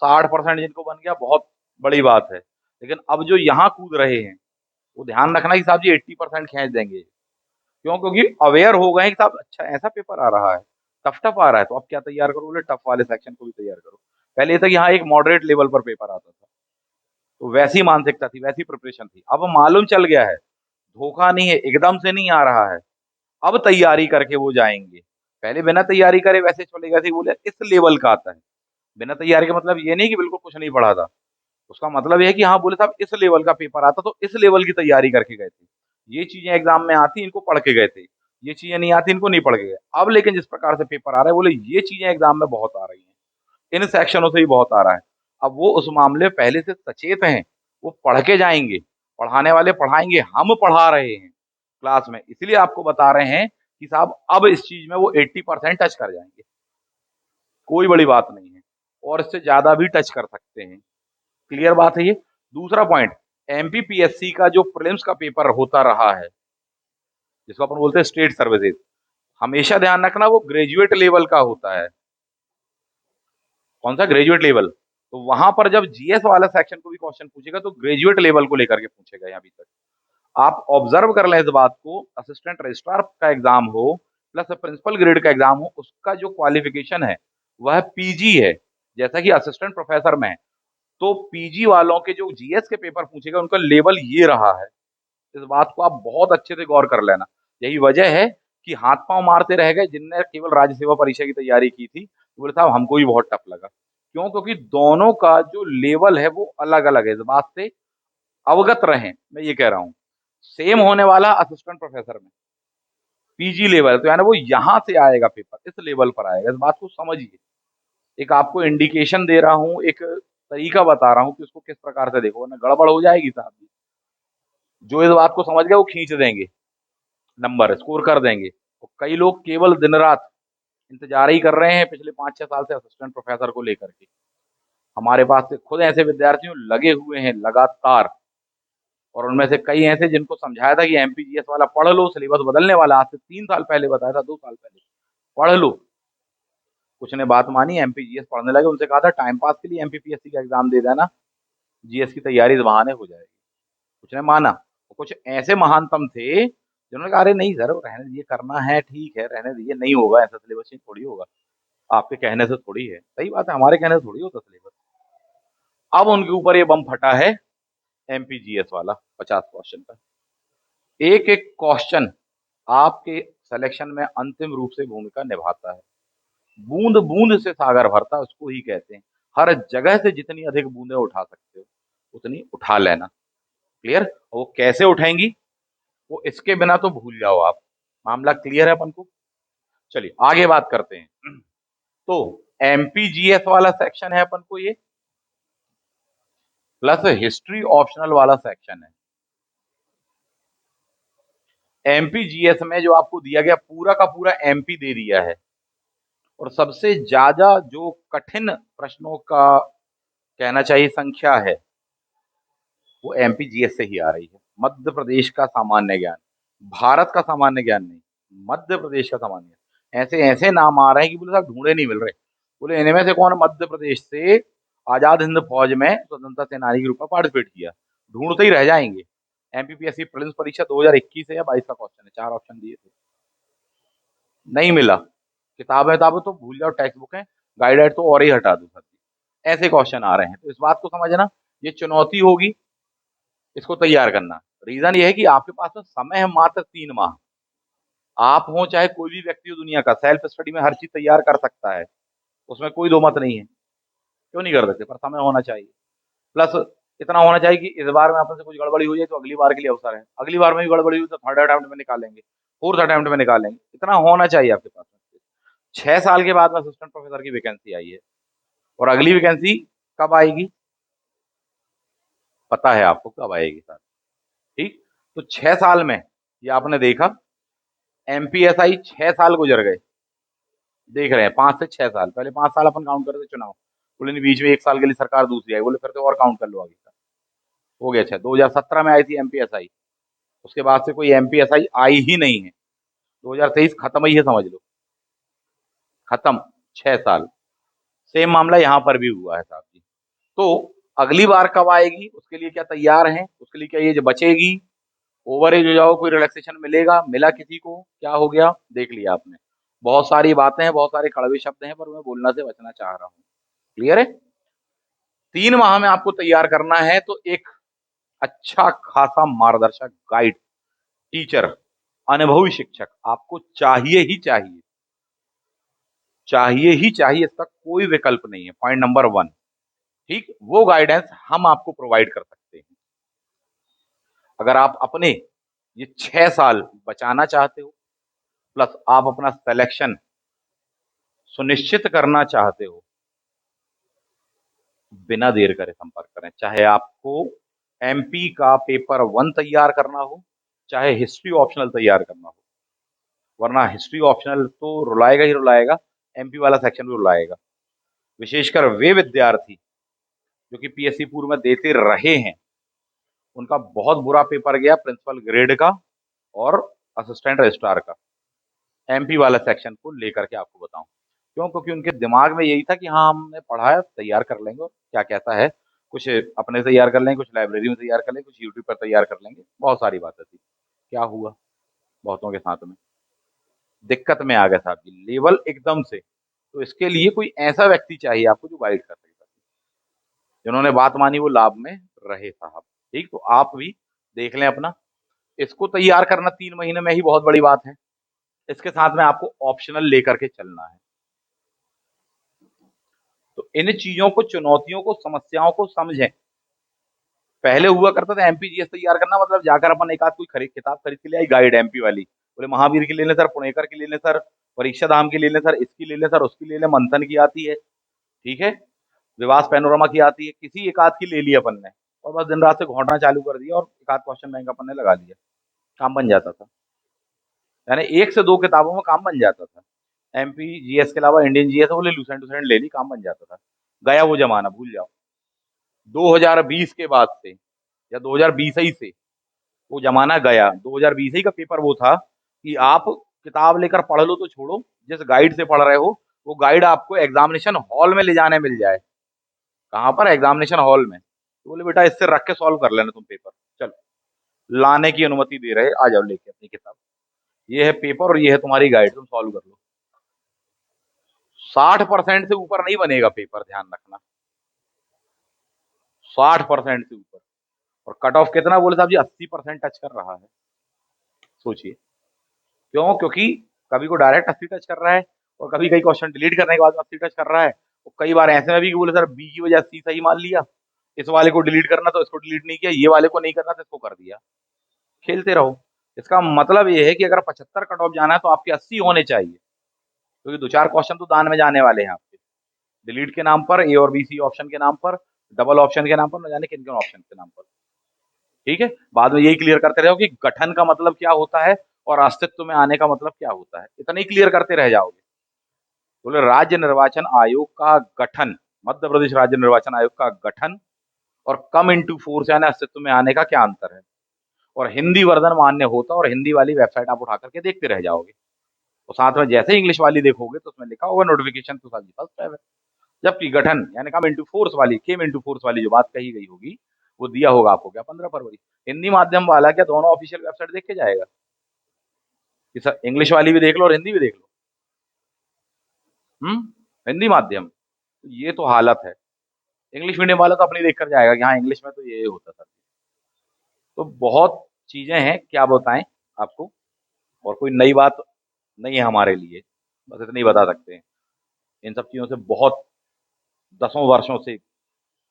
60% जिनको बन गया, बहुत बड़ी बात है। लेकिन अब जो यहाँ कूद रहे हैं, वो ध्यान रखना कि साहब जी 80% खींच देंगे। क्यों? क्योंकि अवेयर हो गए कि साहब अच्छा ऐसा पेपर आ रहा है, टफ टफ आ रहा है, तो अब क्या तैयार करो? बोले टफ वाले सेक्शन को भी तैयार करो। पहले ये था कि यहाँ एक मॉडरेट लेवल पर पेपर आता था, तो वैसी मानसिकता थी, वैसी प्रिपरेशन थी। अब मालूम चल गया है धोखा नहीं है, एकदम से नहीं आ रहा है, अब तैयारी करके वो जाएंगे। पहले बिना तैयारी करे वैसे चले गए थे, बोले इस लेवल का आता है। बिना तैयारी का मतलब ये नहीं कि बिल्कुल कुछ नहीं पढ़ा था, उसका मतलब ये है कि हाँ बोले साहब इस लेवल का पेपर आता, तो इस लेवल की तैयारी करके गए थे। ये चीजें एग्जाम में आती, इनको पढ़ के गए थे। ये चीजें नहीं आती, इनको नहीं पढ़ के गए। अब लेकिन जिस प्रकार से पेपर आ रहा है, बोले ये चीजें एग्जाम में बहुत आ रही हैं, इन सेक्शनों से ही बहुत आ रहा है। अब वो उस मामले में पहले से सचेत हैं, वो पढ़ के जाएंगे। पढ़ाने वाले पढ़ाएंगे, हम पढ़ा रहे हैं क्लास में, इसलिए आपको बता रहे हैं कि साहब अब इस चीज में वो 80% टच कर जाएंगे, कोई बड़ी बात नहीं है, और इससे ज्यादा भी टच कर सकते हैं। क्लियर बात है ये। दूसरा पॉइंट, एमपीपीएससी का जो प्रीलिम्स का पेपर होता रहा है, जिसको अपन बोलते हैं स्टेट सर्विसेज, हमेशा ध्यान रखना वो ग्रेजुएट लेवल का होता है। कौन सा? Graduate level. तो वहां पर जब जीएस वाला सेक्शन को भी क्वेश्चन पूछेगा, तो ग्रेजुएट लेवल को लेकर के पूछेगा। यहाँ अभी तक आप ऑब्जर्व कर लें इस बात को, असिस्टेंट रजिस्ट्रार का एग्जाम हो प्लस प्रिंसिपल ग्रेड का एग्जाम हो, उसका जो क्वालिफिकेशन है वह पीजी है, जैसा कि असिस्टेंट प्रोफेसर में है। तो पीजी वालों के जो जीएस के पेपर पूछेगा, उनका लेवल ये रहा है। इस बात को आप बहुत अच्छे से गौर कर लेना। यही वजह है कि हाथ पांव मारते रह गए जिनने केवल राज्य सेवा परीक्षा की तैयारी की थी, तो बोले साहब हमको भी बहुत टफ लगा। क्यों? क्योंकि दोनों का जो लेवल है वो अलग अलग है। इस बात से अवगत रहें, मैं ये कह रहा हूँ। सेम होने वाला असिस्टेंट प्रोफेसर में पीजी लेवल, तो यानी वो यहां से आएगा पेपर, इस लेवल पर आएगा। इस बात को समझिए। एक आपको इंडिकेशन दे रहा हूँ, एक तरीका बता रहा हूँ कि उसको किस प्रकार से देखो, वरना गड़बड़ हो जाएगी साहब जी। जो इस बात को समझ गए वो खींच देंगे, नंबर स्कोर कर देंगे। तो कई लोग केवल दिन रात इंतजार ही कर रहे हैं पिछले 5-6 साल से असिस्टेंट प्रोफेसर को लेकर के। हमारे पास से खुद ऐसे विद्यार्थियों लगे हुए हैं लगातार, और उनमें से कई ऐसे जिनको समझाया था कि एमपीजीएस वाला पढ़ लो, सिलेबस बदलने वाला, आज से 3 साल पहले बताया था, 2 साल पहले, पढ़ लो। कुछ ने बात मानी, एमपीजीएस पढ़ने लगे। उनसे कहा था टाइम पास के लिए एमपीपीएससी का एग्जाम दे देना, जीएस की तैयारी इस बहाने हो जाएगी। कुछ ने माना, और कुछ ऐसे महानतम थे जिन्होंने कहा अरे नहीं सर, रहने दीजिए, करना है ठीक है, रहने दीजिए, नहीं होगा ऐसा, सिलेबस चेंज थोड़ी होगा, आपके कहने से थोड़ी है। सही बात है, हमारे कहने से थोड़ी होता सिलेबस। अब उनके ऊपर ये बम फटा है एमपीजीएस वाला 50 क्वेश्चन का। एक एक क्वेश्चन आपके सिलेक्शन में अंतिम रूप से भूमिका निभाता है। बूंद बूंद से सागर भरता, उसको ही कहते हैं। हर जगह से जितनी अधिक बूंदें उठा सकते हो उतनी उठा लेना। क्लियर? वो कैसे उठाएंगी, वो इसके बिना तो भूल जाओ आप। मामला क्लियर है अपन को? चलिए आगे बात करते हैं। तो एमपीजीएस वाला सेक्शन है अपन को ये, प्लस हिस्ट्री ऑप्शनल वाला सेक्शन है। एमपीजीएस में जो आपको दिया गया पूरा का पूरा एमपी दे दिया है, और सबसे ज्यादा जो कठिन प्रश्नों का कहना चाहिए संख्या है, वो एमपीजीएस से ही आ रही है। मध्य प्रदेश का सामान्य ज्ञान, भारत का सामान्य ज्ञान नहीं, मध्य प्रदेश का सामान्य ज्ञान। ऐसे ऐसे नाम आ रहे हैं कि बोले साहब ढूंढे नहीं मिल रहे। बोले इनमें से कौन मध्य प्रदेश से आजाद हिंद फौज में स्वतंत्रता सेनानी के रूप में पार्टिसिपेट किया? ढूंढते ही रह जाएंगे। एमपीपीएससी प्रीलिम्स परीक्षा 2021 है या 22 का क्वेश्चन है, 4 ऑप्शन दिए थे, नहीं मिला। किताबें तो भूल जाओ, टेक्स्ट बुक है, गाइडेड तो और ही हटा दो सर। ऐसे क्वेश्चन आ रहे हैं, तो इस बात को समझना, ये चुनौती होगी इसको तैयार करना। रीजन ये है कि आपके पास में समय है मात्र 3 माह। आप हो चाहे कोई भी व्यक्ति हो दुनिया का, सेल्फ स्टडी में हर चीज तैयार कर सकता है, उसमें कोई दो मत नहीं है। क्यों नहीं कर सकते? पर समय होना चाहिए। प्लस इतना होना चाहिए कि इस बार में अपन से कुछ गड़बड़ी हो जाए तो अगली बार के लिए अवसर है, अगली बार में भी गड़बड़ी हुई तो थर्ड अटेम्प्ट में निकालेंगे, फोर्थ अटेम्प्ट में निकालेंगे। इतना होना चाहिए आपके पास में। 6 साल के बाद में असिस्टेंट प्रोफेसर की वैकेंसी आई है, और अगली वैकेंसी कब आएगी? पता है आपको कब आएगी सर। ठीक, तो 6 साल में ये आपने देखा, एमपीएसआई 6 साल गुजर गए, देख रहे हैं 5 से 6 साल, पहले 5 साल अपन काउंट करते चुनाव, बोले नहीं बीच में 1 साल के लिए सरकार दूसरी आई, बोले फिर तो और काउंट कर लो आगे का, हो गया। 2017 में आई थी एमपीएसआई, उसके बाद से कोई एमपीएसआई आई ही नहीं है, 2023 खत्म ही है समझ लो, खत्म। 6 साल। सेम मामला यहाँ पर भी हुआ है साहब जी। तो अगली बार कब आएगी उसके लिए क्या तैयार हैं, उसके लिए क्या ये जो बचेगी, ओवर एज हो जाओ, कोई रिलैक्सेशन मिलेगा, मिला किसी को, क्या हो गया देख लिया आपने। बहुत सारी बातें हैं, बहुत सारे कड़वे शब्द हैं, पर मैं बोलना से बचना चाह रहा हूँ। क्लियर है? 3 माह में आपको तैयार करना है, तो एक अच्छा खासा मार्गदर्शक गाइड, टीचर, अनुभवी शिक्षक आपको चाहिए ही चाहिए, चाहिए ही चाहिए, इसका कोई विकल्प नहीं है। Point number 1। ठीक, वो गाइडेंस हम आपको प्रोवाइड कर सकते हैं। अगर आप अपने ये 6 साल बचाना चाहते हो, प्लस आप अपना सिलेक्शन सुनिश्चित करना चाहते हो, बिना देर करे संपर्क करें। चाहे आपको एमपी का पेपर 1 तैयार करना हो, चाहे हिस्ट्री ऑप्शनल तैयार करना हो, वरना हिस्ट्री ऑप्शनल तो रुलाएगा ही रुलाएगा, एमपी वाला सेक्शन भी रुलाएगा। विशेषकर वे विद्यार्थी जो कि पीएससी पूर्व में देते रहे हैं, उनका बहुत बुरा पेपर गया प्रिंसिपल ग्रेड का और असिस्टेंट रजिस्ट्रार का, एमपी वाला सेक्शन को लेकर के आपको बताऊं क्यों, क्योंकि उनके दिमाग में यही था कि हाँ हमने पढ़ा है, तैयार कर लेंगे, और क्या कहता है, कुछ अपने तैयार कर लेंगे, कुछ लाइब्रेरी में तैयार कर लेंगे, कुछ यूट्यूब पर तैयार कर लेंगे, बहुत सारी बातें थी। क्या हुआ, बहुतों के साथ में दिक्कत में आ गया साहब जी, लेवल एकदम से। तो इसके लिए कोई ऐसा व्यक्ति चाहिए आपको जो गाइड कर सके, जिन्होंने बात मानी वो लाभ में रहे साहब। ठीक, तो आप भी देख लें अपना, इसको तैयार करना 3 महीने में ही बहुत बड़ी बात है, इसके साथ में आपको ऑप्शनल लेकर के चलना है। तो इन चीजों को, चुनौतियों को, समस्याओं को समझें। पहले हुआ करता था एमपीजीएस तैयार करना मतलब जाकर अपन एक आध कोई किताब खरीद के ले आई गाइड एमपी वाली, बोले महावीर की ले लें सर, पुणेकर की ले लें सर, परीक्षा धाम की ले लें सर, इसकी ले लें सर, उसकी ले लें, मंथन की आती है, ठीक है, विवास पैनोरमा की आती है, किसी एक आध की ले ली अपन ने, और बस दिन रात से घोंटना चालू कर दिया और एक आध क्वेश्चन बैंक अपन ने लगा दिया, काम बन जाता था। यानी 1 से 2 किताबों में काम बन जाता था। एमपी जीएस के अलावा इंडियन जीएस बोले लूसेंट टूसेंट ले ली, काम बन जाता था। गया वो जमाना, भूल जाओ। 2020 के बाद से या 2020 ही से वो जमाना गया। 2020 ही का पेपर वो था कि आप किताब लेकर पढ़ लो तो छोड़ो, जिस गाइड से पढ़ रहे हो वो गाइड आपको एग्जामिनेशन हॉल में ले जाने मिल जाए। कहाँ पर? एग्जामिनेशन हॉल में। तो बोले बेटा इससे रख के सॉल्व कर लेना तुम पेपर, चलो लाने की अनुमति दे रहे, आ जाओ लेके अपनी किताब, ये है पेपर और ये है तुम्हारी गाइड, तुम सॉल्व कर लो। 60% से ऊपर नहीं बनेगा पेपर, ध्यान रखना, 60% से ऊपर। और कट ऑफ कितना बोले साहब जी? 80% टच कर रहा है। सोचिए क्यों, क्योंकि कभी को डायरेक्ट 80 टच कर रहा है और कभी कई क्वेश्चन डिलीट करने के बाद 80 टच कर रहा है, और कई बार ऐसे में भी कि बोले सर बी की वजह 80 सही मान लिया, इस वाले को डिलीट करना तो इसको डिलीट नहीं किया, ये वाले को नहीं करना तो इसको कर दिया, खेलते रहो। इसका मतलब ये है कि अगर 75 कट ऑफ जाना है तो आपके 80 होने चाहिए, क्योंकि 2-4 क्वेश्चन तो दान में जाने वाले हैं आपके, डिलीट के नाम पर, ए और बी सी ऑप्शन के नाम पर, डबल ऑप्शन के नाम पर, न जाने किन किन ऑप्शन के नाम पर। ठीक है, बाद में यही क्लियर करते रहो कि गठन का मतलब क्या होता है और अस्तित्व में आने का मतलब क्या होता है, इतना ही क्लियर करते रह जाओगे। बोले राज्य निर्वाचन आयोग का गठन, मध्य प्रदेश राज्य निर्वाचन आयोग का गठन और कम इंटू फोर्स यानी अस्तित्व में आने का क्या अंतर है, और हिंदी वर्जन मान्य होता और हिंदी वाली वेबसाइट आप उठा करके देखते रह जाओगे। और साथ में जैसे ही इंग्लिश वाली देखोगे तो उसमें लिखा होगा नोटिफिकेशन टू फर्स्ट है, जबकि गठन यानी कम इंटू फोर्स वाली, केम इंटू फोर्स वाली जो बात कही गई होगी वो दिया होगा आपको क्या 15 फरवरी। हिंदी माध्यम वाला क्या दोनों ऑफिशियल वेबसाइट देख के जाएगा कि सर इंग्लिश वाली भी देख लो और हिंदी भी देख लो? हिंदी माध्यम, ये तो हालत है। इंग्लिश मीडियम वाला तो अपनी देख कर जाएगा कि हाँ इंग्लिश में तो ये होता था। तो बहुत चीजें हैं, क्या बताएं आपको, और कोई नई बात नहीं है हमारे लिए, बस इतना ही बता सकते हैं। इन सब चीजों से बहुत दसों वर्षों से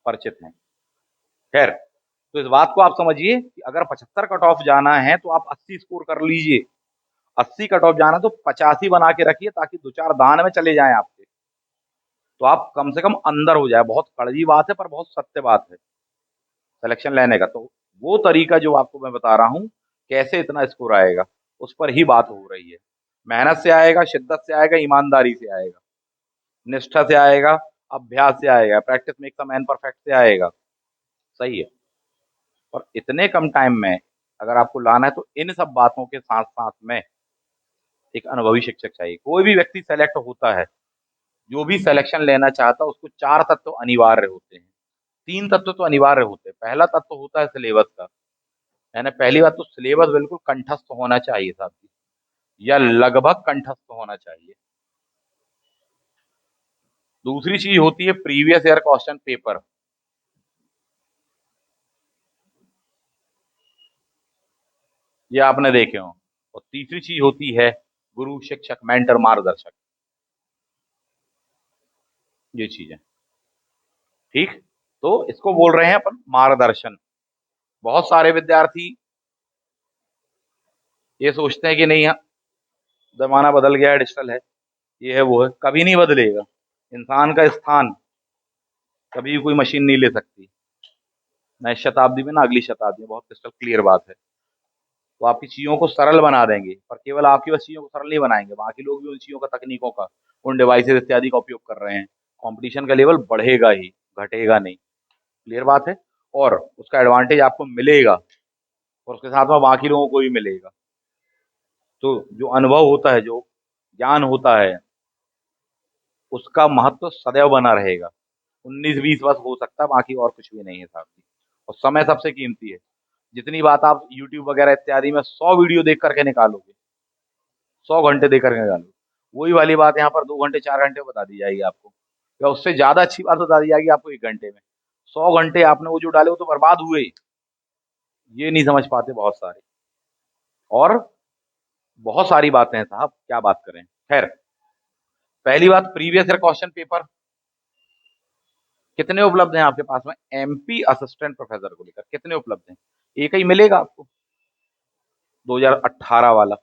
परिचित हैं। खैर, तो इस बात को आप समझिए कि अगर 75 कट ऑफ जाना है तो आप 80 स्कोर कर लीजिए, 80 कट ऑफ जाना तो 85 बना के रखिए ताकि 2-4 दान में चले जाएं आपके, तो आप कम से कम अंदर हो जाए। बहुत कड़वी बात है पर बहुत सत्य बात है, सिलेक्शन लेने का। तो वो तरीका जो आपको मैं बता रहा हूँ, कैसे इतना स्कोर आएगा, उस पर ही बात हो रही है। मेहनत से आएगा, शिद्दत से आएगा, ईमानदारी से आएगा, निष्ठा से आएगा, अभ्यास से आएगा, practice makes a man perfect से आएगा। सही है। और इतने कम टाइम में अगर आपको लाना है तो इन सब बातों के साथ साथ में एक अनुभवी शिक्षक चाहिए। कोई भी व्यक्ति सेलेक्ट होता है, जो भी सिलेक्शन लेना चाहता है, उसको 4 तत्व अनिवार्य होते हैं। 3 तत्व तो अनिवार्य होते हैं। पहला तत्व होता है सिलेबस का, यानी पहली बात तो सिलेबस बिल्कुल कंठस्थ होना चाहिए साहब जी, या लगभग कंठस्थ होना चाहिए। दूसरी चीज होती है प्रीवियस ईयर क्वेश्चन पेपर, ये आपने देखे हो। और तीसरी चीज होती है गुरु, शिक्षक, मेंटर, मार्गदर्शक, ये चीजें। ठीक। तो इसको बोल रहे हैं अपन मार्गदर्शन। बहुत सारे विद्यार्थी ये सोचते हैं कि नहीं, जमाना बदल गया है, डिजिटल है, ये है वो है। कभी नहीं बदलेगा। इंसान का स्थान कभी भी कोई मशीन नहीं ले सकती, ना इस शताब्दी में ना अगली शताब्दी में। बहुत क्रिस्टल क्लियर बात है। वो आपकी चीजों को सरल बना देंगे, पर केवल आपकी बस चीजों को सरल नहीं बनाएंगे, बाकी लोग भी उन चीजों का, तकनीकों का, उन डिवाइसेस इत्यादि का उपयोग कर रहे हैं। कंपटीशन का लेवल बढ़ेगा ही, घटेगा नहीं। क्लियर बात है। और उसका एडवांटेज आपको मिलेगा, और उसके साथ में बाकी लोगों को भी मिलेगा। तो जो अनुभव होता है, जो ज्ञान होता है, उसका महत्व सदैव बना रहेगा। 19-20 बस हो सकता है, बाकी और कुछ भी नहीं है साहब जी। और समय सबसे कीमती है। जितनी बात आप यूट्यूब वगैरह इत्यादि में 100 वीडियो देख करके निकालोगे, 100 घंटे देख करके निकालोगे, वही वाली बात यहाँ पर 2 घंटे 4 घंटे में बता दी जाएगी आपको, या उससे ज्यादा अच्छी बात बता दी जाएगी आपको 1 घंटे में। 100 घंटे आपने वो जो डाले वो तो बर्बाद हुए, ये नहीं समझ पाते बहुत सारे। और बहुत सारी बातें हैं साहब, क्या बात करें। खैर, पहली बात प्रीवियस ईयर क्वेश्चन पेपर कितने उपलब्ध हैं आपके पास में? एमपी असिस्टेंट प्रोफेसर को लेकर कितने उपलब्ध हैं? एक ही मिलेगा आपको, 2018 वाला।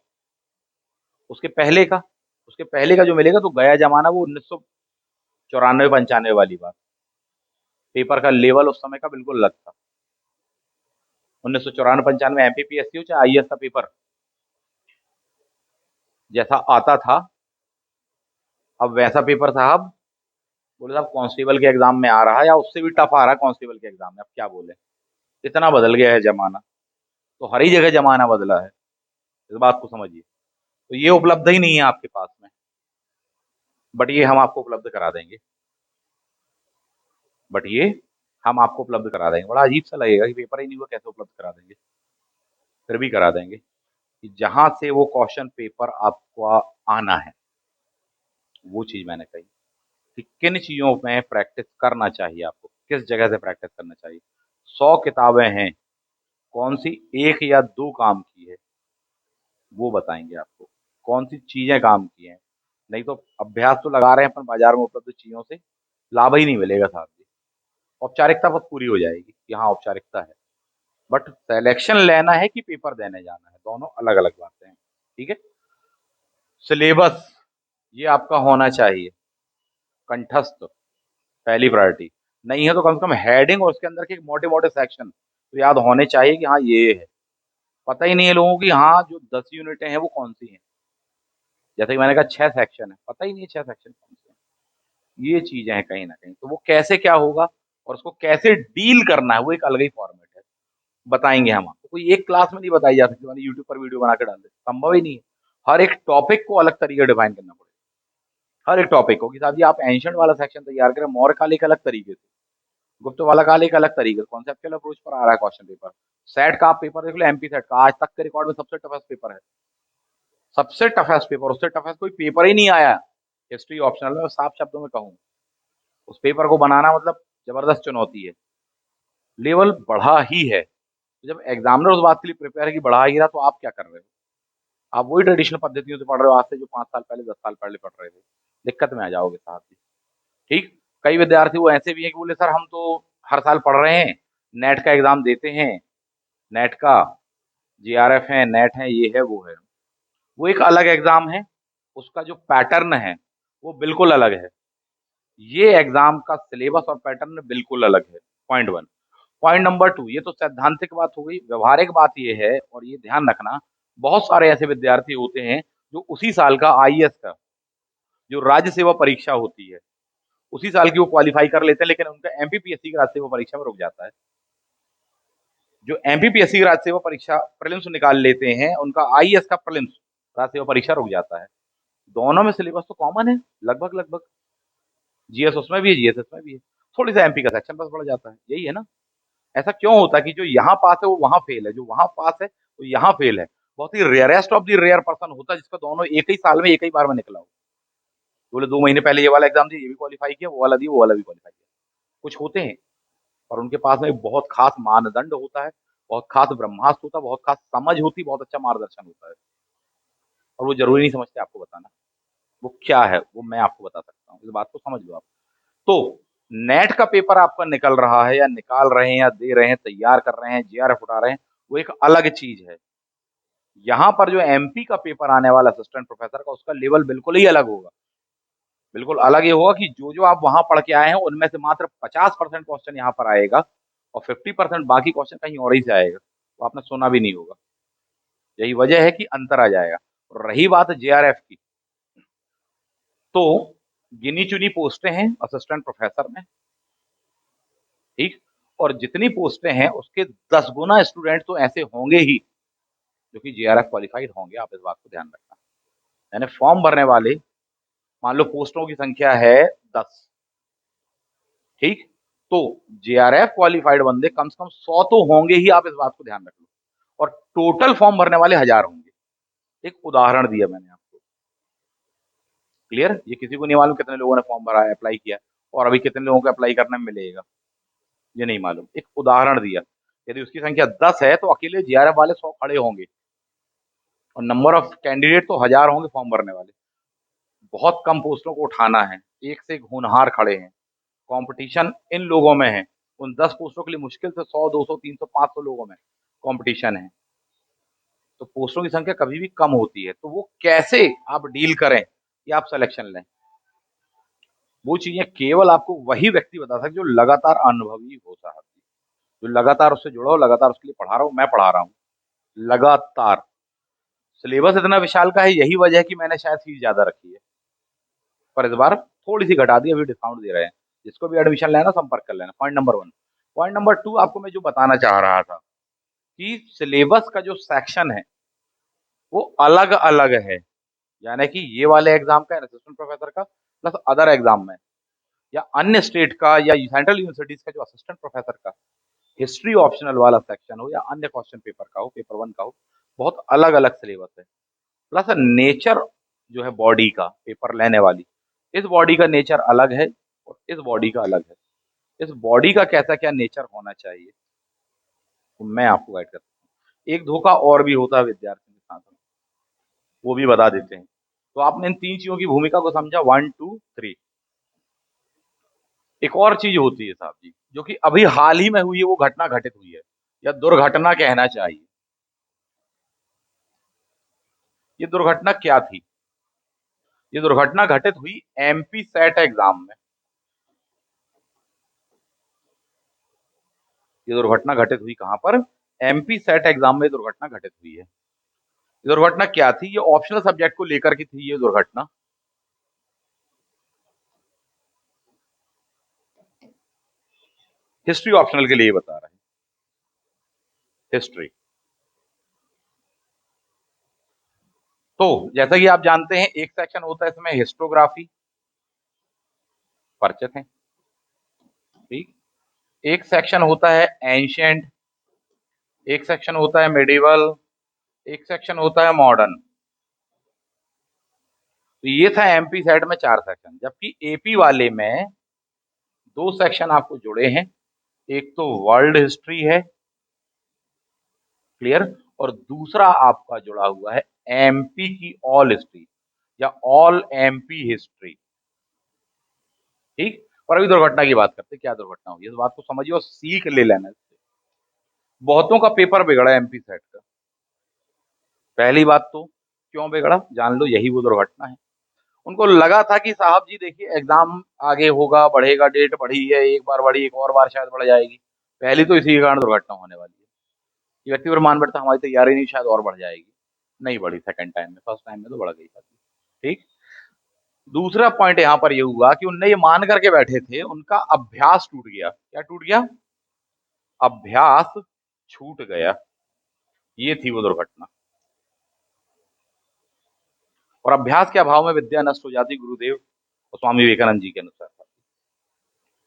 उसके पहले का, उसके पहले का जो मिलेगा तो गया जमाना, वो 1994-95 वाली बात। पेपर का लेवल उस समय का बिल्कुल अलग था। 1994-95 एमपीपीएससी हो चाहे आईएएस का पेपर, जैसा आता था, अब वैसा पेपर साहब, बोले साहब कांस्टेबल के एग्जाम में आ रहा है, या उससे भी टफ आ रहा है कांस्टेबल के एग्जाम में। अब क्या बोले, इतना बदल गया है जमाना। तो हर ही जगह जमाना बदला है, इस बात को समझिए। तो ये उपलब्ध ही नहीं है आपके पास में, बट ये हम आपको उपलब्ध करा देंगे। बट ये हम आपको उपलब्ध करा देंगे। बड़ा अजीब सा लगेगा कि पेपर ही नहीं हुआ, कैसे उपलब्ध करा देंगे, फिर भी करा देंगे। कि जहां से वो क्वेश्चन पेपर आपको आना है, वो चीज मैंने कही कि किन चीजों में प्रैक्टिस करना चाहिए आपको, किस जगह से प्रैक्टिस करना चाहिए। 100 किताबें हैं, कौन सी एक या दो काम की है, वो बताएंगे आपको। कौन सी चीजें काम की हैं, नहीं तो अभ्यास तो लगा रहे हैं अपन बाजार में उपलब्ध चीजों से, लाभ ही नहीं मिलेगा साहब जी। औपचारिकता बस पूरी हो जाएगी कि हाँ औपचारिकता है, बट सिलेक्शन लेना है कि पेपर देने जाना है, दोनों अलग अलग बातें हैं। ठीक है। सिलेबस ये आपका होना चाहिए कंठस्थ, पहली प्रायोरिटी। नहीं है तो कम से कम हेडिंग और उसके अंदर के मोटे मोटे सेक्शन तो याद होने चाहिए कि हाँ ये है। पता ही नहीं है लोगों की, हाँ जो 10 यूनिटें हैं वो कौन सी हैं। जैसे कि मैंने कहा 6 सेक्शन है, पता ही नहीं है 6 सेक्शन कौन से हैं। ये चीजें हैं कहीं ना कहीं। तो वो कैसे क्या होगा और उसको कैसे डील करना है, वो एक अलग ही फॉर्मेट है, बताएंगे हम आपको। कोई एक क्लास में नहीं बताई जा सकती, मैंने यूट्यूब पर वीडियो बना के डाल दे, संभव ही नहीं है। हर एक टॉपिक को अलग तरीके डिफाइन करना पड़ेगा। हर एक टॉपिक को कि साहब जी आप एंशिएंट वाला सेक्शन तैयार करें मौर्य काल एक अलग तरीके से, गुप्त वाला काल एक अलग तरीके से, कॉन्सेप्चुअल अप्रोच पर आ रहा है क्वेश्चन पेपर। सेट का आप पेपर देख लो, एमपी सेट का आज तक के रिकॉर्ड में सबसे टफेस्ट पेपर है, सबसे टफेस्ट पेपर। उससे टफेस्ट कोई पेपर ही नहीं आया हिस्ट्री ऑप्शनल में, साफ शब्दों में कहूँ। उस पेपर को बनाना मतलब जबरदस्त चुनौती है, लेवल बढ़ा ही है। तो जब एग्जामिनर उस बात के लिए प्रिपेयर है कि बढ़ा ही रहा, तो आप क्या कर रहे हो? आप वही ट्रेडिशनल पद्धतियों से पढ़ रहे हो, आज से जो 5 साल पहले 10 साल पहले पढ़ रहे थे। दिक्कत में आ जाओगे साहब जी। ठीक। कई विद्यार्थी वो ऐसे भी हैं कि बोले सर हम तो हर साल पढ़ रहे हैं, नेट का एग्जाम देते हैं, नेट का जीआरएफ है, नेट है, ये है वो है। वो एक अलग एग्जाम है, उसका जो पैटर्न है वो बिल्कुल अलग है। ये एग्जाम का सिलेबस और पैटर्न बिल्कुल अलग है, पॉइंट 1। पॉइंट नंबर 2, ये तो सैद्धांतिक बात हो गई। व्यवहारिक बात ये है, और ये ध्यान रखना, बहुत सारे ऐसे विद्यार्थी होते हैं जो उसी साल का आईएएस का जो राज्य सेवा परीक्षा होती है, उसी साल की वो क्वालिफाई कर लेते हैं, लेकिन उनका एमपीपीएससी की राज्य सेवा परीक्षा में रुक जाता है। जो एमपीपीएससी की राज्य सेवा परीक्षा प्रीलिम्स निकाल लेते हैं, उनका आईएएस का प्रीलिम्स राज्य सेवा परीक्षा रुक जाता है। दोनों में सिलेबस तो कॉमन है, लगभग लगभग। जीएस उसमें भी है, जीएस इसमें भी है, थोड़ी सा एमपी का सेक्शन बस बढ़ जाता है, यही है ना। ऐसा क्यों होता है कि जो यहाँ पास है वो वहां फेल है, जो वहां पास है वो यहाँ फेल है। बहुत ही rarest of the rare person होता है जिसका दोनों एक ही साल में एक ही बार में निकला हो। बोले 2 महीने पहले ये वाला एग्जाम दिया, ये भी क्वालिफाई किया, वो वाला दिया, वो वाला भी क्वालिफाई किया। कुछ होते हैं, और उनके पास में बहुत खास मानदंड होता है, बहुत खास ब्रह्मास्त्र होता है, बहुत खास समझ होती है, बहुत अच्छा मार्गदर्शन होता है, और वो जरूरी नहीं समझते आपको बताना वो क्या है, वो मैं आपको बता सकता हूँ, इस बात को समझ लो आप। तो नेट का पेपर आपका निकल रहा है, या निकाल रहे हैं, या दे रहे हैं, तैयार कर रहे हैं, जेआरएफ उठा रहे हैं, वो एक अलग चीज है। यहाँ पर जो एमपी का पेपर आने वाला असिस्टेंट प्रोफेसर का, उसका लेवल बिल्कुल ही अलग होगा। बिल्कुल अलग ये होगा कि जो जो आप वहां पढ़ के आए हैं उनमें से मात्र 50% क्वेश्चन यहाँ पर आएगा, और 50% बाकी क्वेश्चन कहीं और ही से आएगा, तो आपने सुना भी नहीं होगा। यही वजह है कि अंतर आ जाएगा। और रही बात जेआरएफ की, तो गिनी चुनी पोस्टें हैं असिस्टेंट प्रोफेसर में, ठीक। और जितनी पोस्टें हैं उसके 10 गुना स्टूडेंट तो ऐसे होंगे ही जो कि जेआरएफ क्वालिफाइड होंगे, आप इस बात को ध्यान रखना। यानी फॉर्म भरने वाले, मान लो पोस्टों की संख्या है 10, ठीक, तो जेआरएफ क्वालिफाइड बंदे कम से कम 100 तो होंगे ही, आप इस बात को ध्यान रख लो। और टोटल फॉर्म भरने वाले 1000 होंगे। एक उदाहरण दिया मैंने आपको, क्लियर। ये किसी को नहीं मालूम कितने लोगों ने फॉर्म भरा है, अप्लाई किया, और अभी कितने लोगों को अप्लाई करने में मिलेगा, ये नहीं मालूम। एक उदाहरण दिया, यदि उसकी संख्या 10 है तो अकेले जेआरएफ वाले 100 खड़े होंगे, और नंबर ऑफ कैंडिडेट तो 1000 होंगे फॉर्म भरने वाले। बहुत कम पोस्टों को उठाना है, एक से एक होनहार खड़े हैं, कंपटीशन इन लोगों में है। उन 10 पोस्टों के लिए मुश्किल से 100, 200, 300, 500 लोगों में कंपटीशन है। तो पोस्टों की संख्या कभी भी कम होती है, तो वो कैसे आप डील करें या आप सिलेक्शन लें, वो चीजें केवल आपको वही व्यक्ति बता सकते जो लगातार अनुभवी हो, साहब जी, जो लगातार उससे जुड़ा हो, लगातार उसके लिए पढ़ा रहा हूँ, मैं पढ़ा रहा हूँ लगातार। सिलेबस इतना विशाल का है, यही वजह है कि मैंने शायद फीस ज्यादा रखी है, पर इस बार थोड़ी सी घटा दी, अभी डिस्काउंट दे रहे हैं। जिसको भी एडमिशन लेना संपर्क कर लेना। Point number 1। पॉइंट नंबर 2 आपको मैं जो बताना चाह रहा था कि सिलेबस का जो सेक्शन है वो अलग अलग है। यानी कि ये वाले एग्जाम का, असिस्टेंट प्रोफेसर का, प्लस अदर एग्जाम में, या अन्य स्टेट का, या सेंट्रल यूनिवर्सिटीज का जो असिस्टेंट प्रोफेसर का हिस्ट्री ऑप्शनल वाला सेक्शन हो, या अन्य क्वेश्चन पेपर का हो, पेपर 1 का हो, बहुत अलग अलग सिलेबस है। प्लस नेचर जो है बॉडी का, पेपर लेने वाली, इस बॉडी का नेचर अलग है, और इस बॉडी का अलग है। इस बॉडी का कैसा क्या नेचर होना चाहिए, तो मैं आपको गाइड करता हूँ। एक धोखा और भी होता है विद्यार्थियों के साथ में, वो भी बता देते हैं। तो आपने इन 3 चीजों की भूमिका को समझा, 1, 2, 3। एक और चीज होती है साहब जी, जो कि अभी हाल ही में हुई है, वो घटना घटित हुई है, या दुर्घटना कहना चाहिए। ये दुर्घटना क्या थी? ये दुर्घटना घटित हुई एमपी सेट एग्जाम में। ये दुर्घटना घटित हुई कहां पर? एमपी सेट एग्जाम में दुर्घटना घटित हुई है। ये दुर्घटना क्या थी? ये ऑप्शनल सब्जेक्ट को लेकर की थी ये दुर्घटना। हिस्ट्री ऑप्शनल के लिए बता रहे हैं, हिस्ट्री। तो जैसा कि आप जानते हैं, एक सेक्शन होता है इसमें हिस्टोग्राफी, परिचित है, ठीक। एक सेक्शन होता है एंशियंट, एक सेक्शन होता है मेडिवल, एक सेक्शन होता है मॉडर्न। तो ये था एमपी सेट में 4 सेक्शन, जबकि एपी वाले में 2 सेक्शन आपको जुड़े हैं। एक तो वर्ल्ड हिस्ट्री है, क्लियर, और दूसरा आपका जुड़ा हुआ है एमपी की ऑल हिस्ट्री, या ऑल एमपी हिस्ट्री, ठीक। पर अभी दुर्घटना की बात करते हैं, क्या दुर्घटना हुई इस बात को समझिए और सीख ले लेना इससे। बहुतों का पेपर बिगड़ा एमपी सेट का। पहली बात तो क्यों बिगड़ा जान लो, यही वो दुर्घटना है। उनको लगा था कि साहब जी देखिए एग्जाम आगे होगा, बढ़ेगा, डेट बढ़ी है, एक बार बढ़ी, एक और बार शायद बढ़ जाएगी, पहली तो इसी के कारण दुर्घटना होने वाली है। ये व्यक्ति पर मान बैठता हमारी तैयारी नहीं शायद और बढ़ जाएगी, नहीं बढ़ी सेकंड टाइम में, फर्स्ट टाइम में तो बढ़ गई साथी। ठीक। दूसरा पॉइंट यहाँ पर ये हुआ कि उनने ये मान करके बैठे थे, उनका अभ्यास टूट गया। क्या टूट गया? अभ्यास छूट गया। ये थी वो दुर्घटना। और अभ्यास के अभाव में विद्या नष्ट हो जाती, गुरुदेव और स्वामी विवेकानंद जी के अनुसार।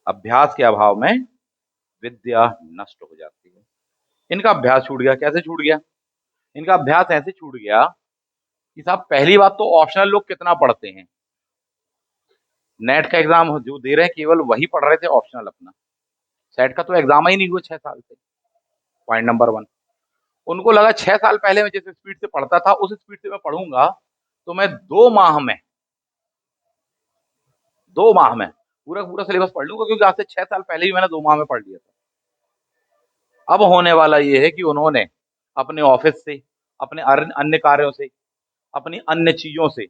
अभ्यास के अभाव में विद्या नष्ट हो जाती है। इनका अभ्यास छूट गया। कैसे छूट गया? इनका अभ्यास ऐसे छूट गया कि साहब पहली बात तो ऑप्शनल लोग कितना पढ़ते हैं, नेट का एग्जाम जो दे रहे हैं केवल वही पढ़ रहे थे ऑप्शनल अपना, सेट का तो एग्जाम ही नहीं हुआ 6 साल से। पॉइंट नंबर 1, उनको लगा 6 साल पहले मैं जिस स्पीड से पढ़ता था उस स्पीड से मैं पढ़ूंगा तो मैं 2 माह में पूरा पूरा सिलेबस पढ़ लूंगा, क्योंकि आज से 6 साल पहले ही मैंने 2 माह में पढ़ लिया था। अब होने वाला ये है कि उन्होंने अपने ऑफिस से, अपने अन्य कार्यों से, अपनी अन्य चीजों से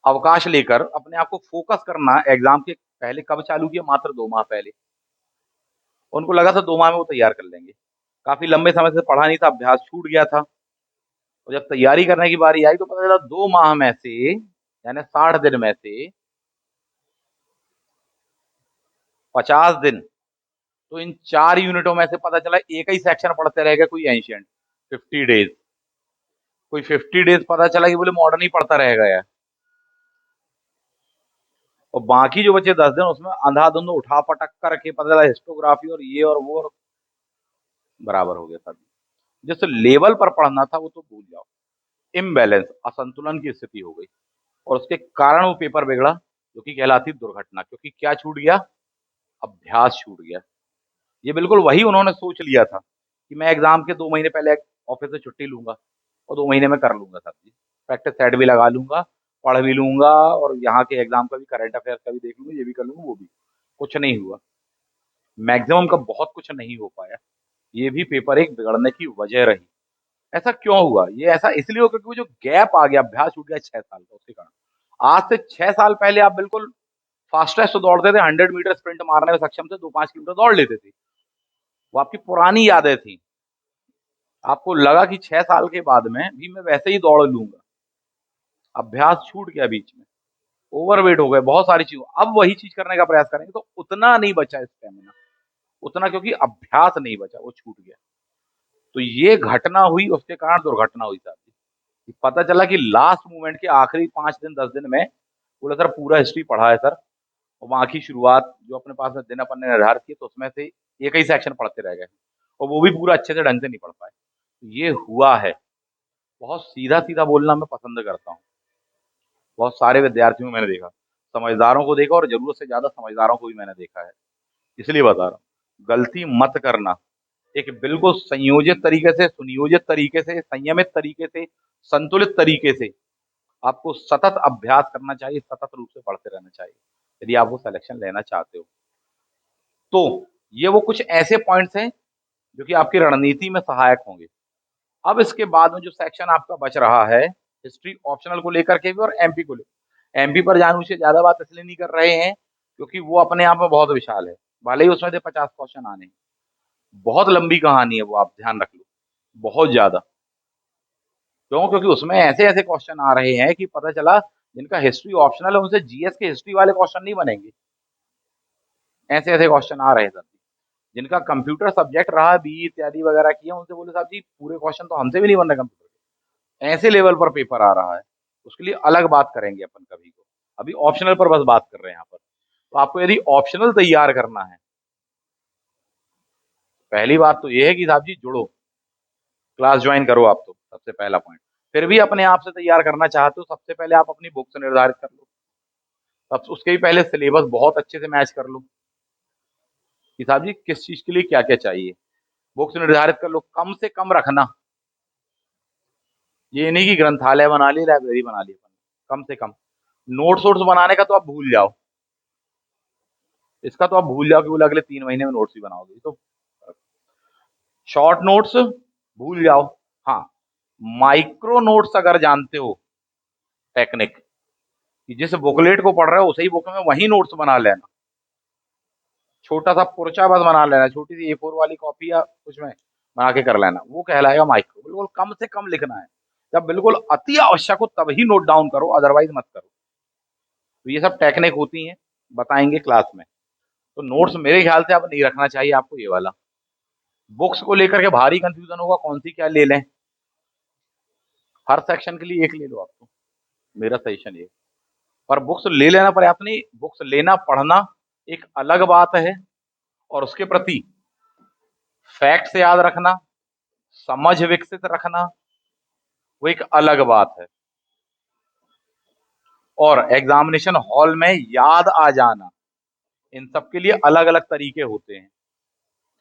अवकाश लेकर अपने आप को फोकस करना एग्जाम के पहले कब चालू किया? मात्र 2 माह पहले। उनको लगा था 2 माह में वो तैयार कर लेंगे। काफी लंबे समय से पढ़ा नहीं था, अभ्यास छूट गया था। और जब तैयारी करने की बारी आई तो पता चला 2 माह में से, यानी 60 दिन में से 50 दिन तो इन 4 यूनिटों में से पता चला एक ही सेक्शन पढ़ते रह गए, कोई एंशियंट 50 डेज, कोई 50 डेज पता चला कि बोले मॉडर्न ही पढ़ता रह गया। और बाकी जो बचे 10 दिन उसमें अंधाधुंध उठा पटक करके पता चला हिस्टोग्राफी और ये और वो और बराबर हो गया था। जिस लेवल पर पढ़ना था वो तो भूल जाओ। इम्बैलेंस, असंतुलन की स्थिति हो गई और उसके कारण वो पेपर बिगड़ा, जो कि कहलाती दुर्घटना। क्योंकि क्या छूट गया? अभ्यास छूट गया। ये बिल्कुल वही उन्होंने सोच लिया था कि मैं एग्जाम के 2 महीने पहले ऑफिस से छुट्टी लूंगा और 2 महीने में कर लूंगा, सब चीज प्रैक्टिस सेट भी लगा लूंगा, पढ़ भी लूंगा और यहाँ के एग्जाम का भी, करंट अफेयर्स का भी देख लूंगा, ये भी कर लूंगा वो भी। कुछ नहीं हुआ, मैक्सिमम का बहुत कुछ नहीं हो पाया। ये भी पेपर एक बिगड़ने की वजह रही। ऐसा क्यों हुआ? ये ऐसा इसलिए हो क्योंकि वो जो गैप आ गया, अभ्यास छूट गया 6 साल का, उसके कारण। आज से 6 साल पहले आप बिल्कुल फास्टेस्ट दौड़ते थे, 100 मीटर स्प्रिंट मारने में सक्षम थे, 2-5 किलोमीटर दौड़ लेते थे। वो आपकी पुरानी यादें थी। आपको लगा कि 6 साल के बाद में भी मैं वैसे ही दौड़ लूंगा। अभ्यास छूट गया बीच में, ओवरवेट हो गए, बहुत सारी चीजों, अब वही चीज करने का प्रयास करेंगे तो उतना नहीं बचा स्टेमिना, उतना, क्योंकि अभ्यास नहीं बचा, वो छूट गया। तो ये घटना हुई, उसके कारण दुर्घटना हुई साहब। पता चला कि लास्ट मोमेंट के आखिरी 5 दिन 10 दिन में बोले सर पूरा हिस्ट्री पढ़ा है सर, और वहां की शुरुआत जो अपने पास में दिन अपन ने निर्धारित की तो उसमें से एक ही सेक्शन पढ़ते रह गए और वो भी पूरा अच्छे से ढंग से नहीं पढ़ पाए। ये हुआ है। बहुत सीधा सीधा बोलना मैं पसंद करता हूँ। बहुत सारे विद्यार्थियों को मैंने देखा, समझदारों को देखा और जरूरत से ज्यादा समझदारों को भी मैंने देखा है। इसलिए बता रहा हूँ, गलती मत करना। एक बिल्कुल संयोजित तरीके से, सुनियोजित तरीके से, संयमित तरीके से, संतुलित तरीके से आपको सतत अभ्यास करना चाहिए, सतत रूप से पढ़ते रहना चाहिए यदि आप वो सिलेक्शन लेना चाहते हो। तो ये वो कुछ ऐसे पॉइंट्स हैं जो कि आपकी रणनीति में सहायक होंगे। अब इसके बाद में जो सेक्शन आपका बच रहा है, हिस्ट्री ऑप्शनल को लेकर के भी और एमपी को लेकर, एमपी पर जानबूझ से ज्यादा बात इसलिए नहीं कर रहे हैं क्योंकि वो अपने आप में बहुत विशाल है। भले ही उसमें से 50 क्वेश्चन आने, बहुत लंबी कहानी है वो, आप ध्यान रख लो, बहुत ज्यादा। क्यों? क्योंकि उसमें ऐसे ऐसे क्वेश्चन आ रहे हैं कि पता चला जिनका हिस्ट्री ऑप्शनल है उनसे जीएस के हिस्ट्री वाले क्वेश्चन नहीं बनेंगे। ऐसे ऐसे क्वेश्चन आ रहे हैं सर। जिनका कंप्यूटर सब्जेक्ट रहा, बी इत्यादि वगैरह किया, उनसे बोले साहब जी पूरे क्वेश्चन तो हमसे भी नहीं बन रहे कंप्यूटर के, ऐसे लेवल पर पेपर आ रहा है। उसके लिए अलग बात करेंगे अपन कभी को, अभी ऑप्शनल पर बस बात कर रहे हैं यहाँ पर। तो आपको यदि ऑप्शनल तैयार करना है, पहली बात तो ये है कि साहब जी जुड़ो, क्लास ज्वाइन करो आप, तो सबसे पहला पॉइंट। फिर भी अपने आप से तैयार करना चाहते हो, सबसे पहले आप अपनी बुक से निर्धारित कर लो। तब उसके भी पहले सिलेबस बहुत अच्छे से मैच कर लो कि साहब जी किस चीज के लिए क्या क्या चाहिए। बुक से निर्धारित कर लो, कम से कम रखना। ये नहीं कि ग्रंथालय बना ली, लाइब्रेरी बना ली, कम से कम। नोट्स वोट्स बनाने का तो आप भूल जाओ, इसका तो आप भूल जाओ कि बोले अगले 3 महीने में नोट्स भी बनाओगे, तो शॉर्ट नोट्स भूल जाओ। हाँ, माइक्रो नोट्स अगर जानते हो टेक्निक, कि जिस बुकलेट को पढ़ रहे हो उसी बुक में वही नोट्स बना लेना, छोटा सा पुर्चा बस बना लेना, छोटी सी A4 वाली कॉपी या कुछ में बना के कर लेना, वो कहलाएगा माइक्रो। बिल्कुल कम से कम लिखना है, जब बिल्कुल अति आवश्यक हो तभी नोट डाउन करो, अदरवाइज मत करो। तो ये सब टेक्निक होती हैं, बताएंगे क्लास में। तो नोट्स मेरे ख्याल से अब नहीं रखना चाहिए आपको ये वाला। बुक्स को लेकर के भारी कंफ्यूजन होगा कौन सी क्या ले लें, हर सेक्शन के लिए एक ले लो आप तो, मेरा सजेशन ये। पर बुक्स ले लेना पर्याप्त नहीं, बुक्स लेना पढ़ना एक अलग बात है, और उसके प्रति फैक्ट्स याद रखना, समझ विकसित रखना, वो एक अलग बात है। और एग्जामिनेशन हॉल में याद आ जाना, इन सब के लिए अलग अलग तरीके होते हैं,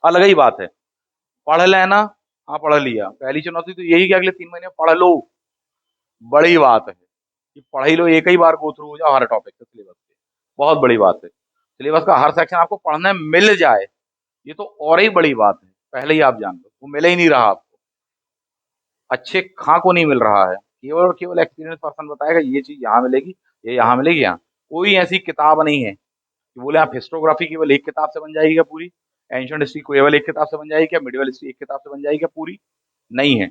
अलग ही बात है। पढ़ लेना, हाँ पढ़ लिया, पहली चुनौती तो यही कि अगले 3 महीने पढ़ लो, बड़ी बात है कि पढ़ ही लो, एक ही बार गो थ्रू हो जाओ हर टॉपिक के सिलेबस के, बहुत बड़ी बात है। सिलेबस का हर सेक्शन आपको पढ़ने मिल जाए, ये तो और ही बड़ी बात है। पहले ही आप जान लो वो मिल ही नहीं रहा आपको, अच्छे खां को नहीं मिल रहा है, केवल और केवल एक्सपीरियंस पर्सन बताएगा ये चीज यहाँ मिलेगी, ये यहाँ मिलेगी। यहाँ कोई ऐसी किताब नहीं है कि बोले आप हिस्टोग्राफी केवल एक किताब से बन जाएगी क्या पूरी, एंशियंट हिस्ट्री केवल एक किताब से बन जाएगी क्या, मिडिवल हिस्ट्री एक किताब से बन जाएगी क्या पूरी, नहीं है।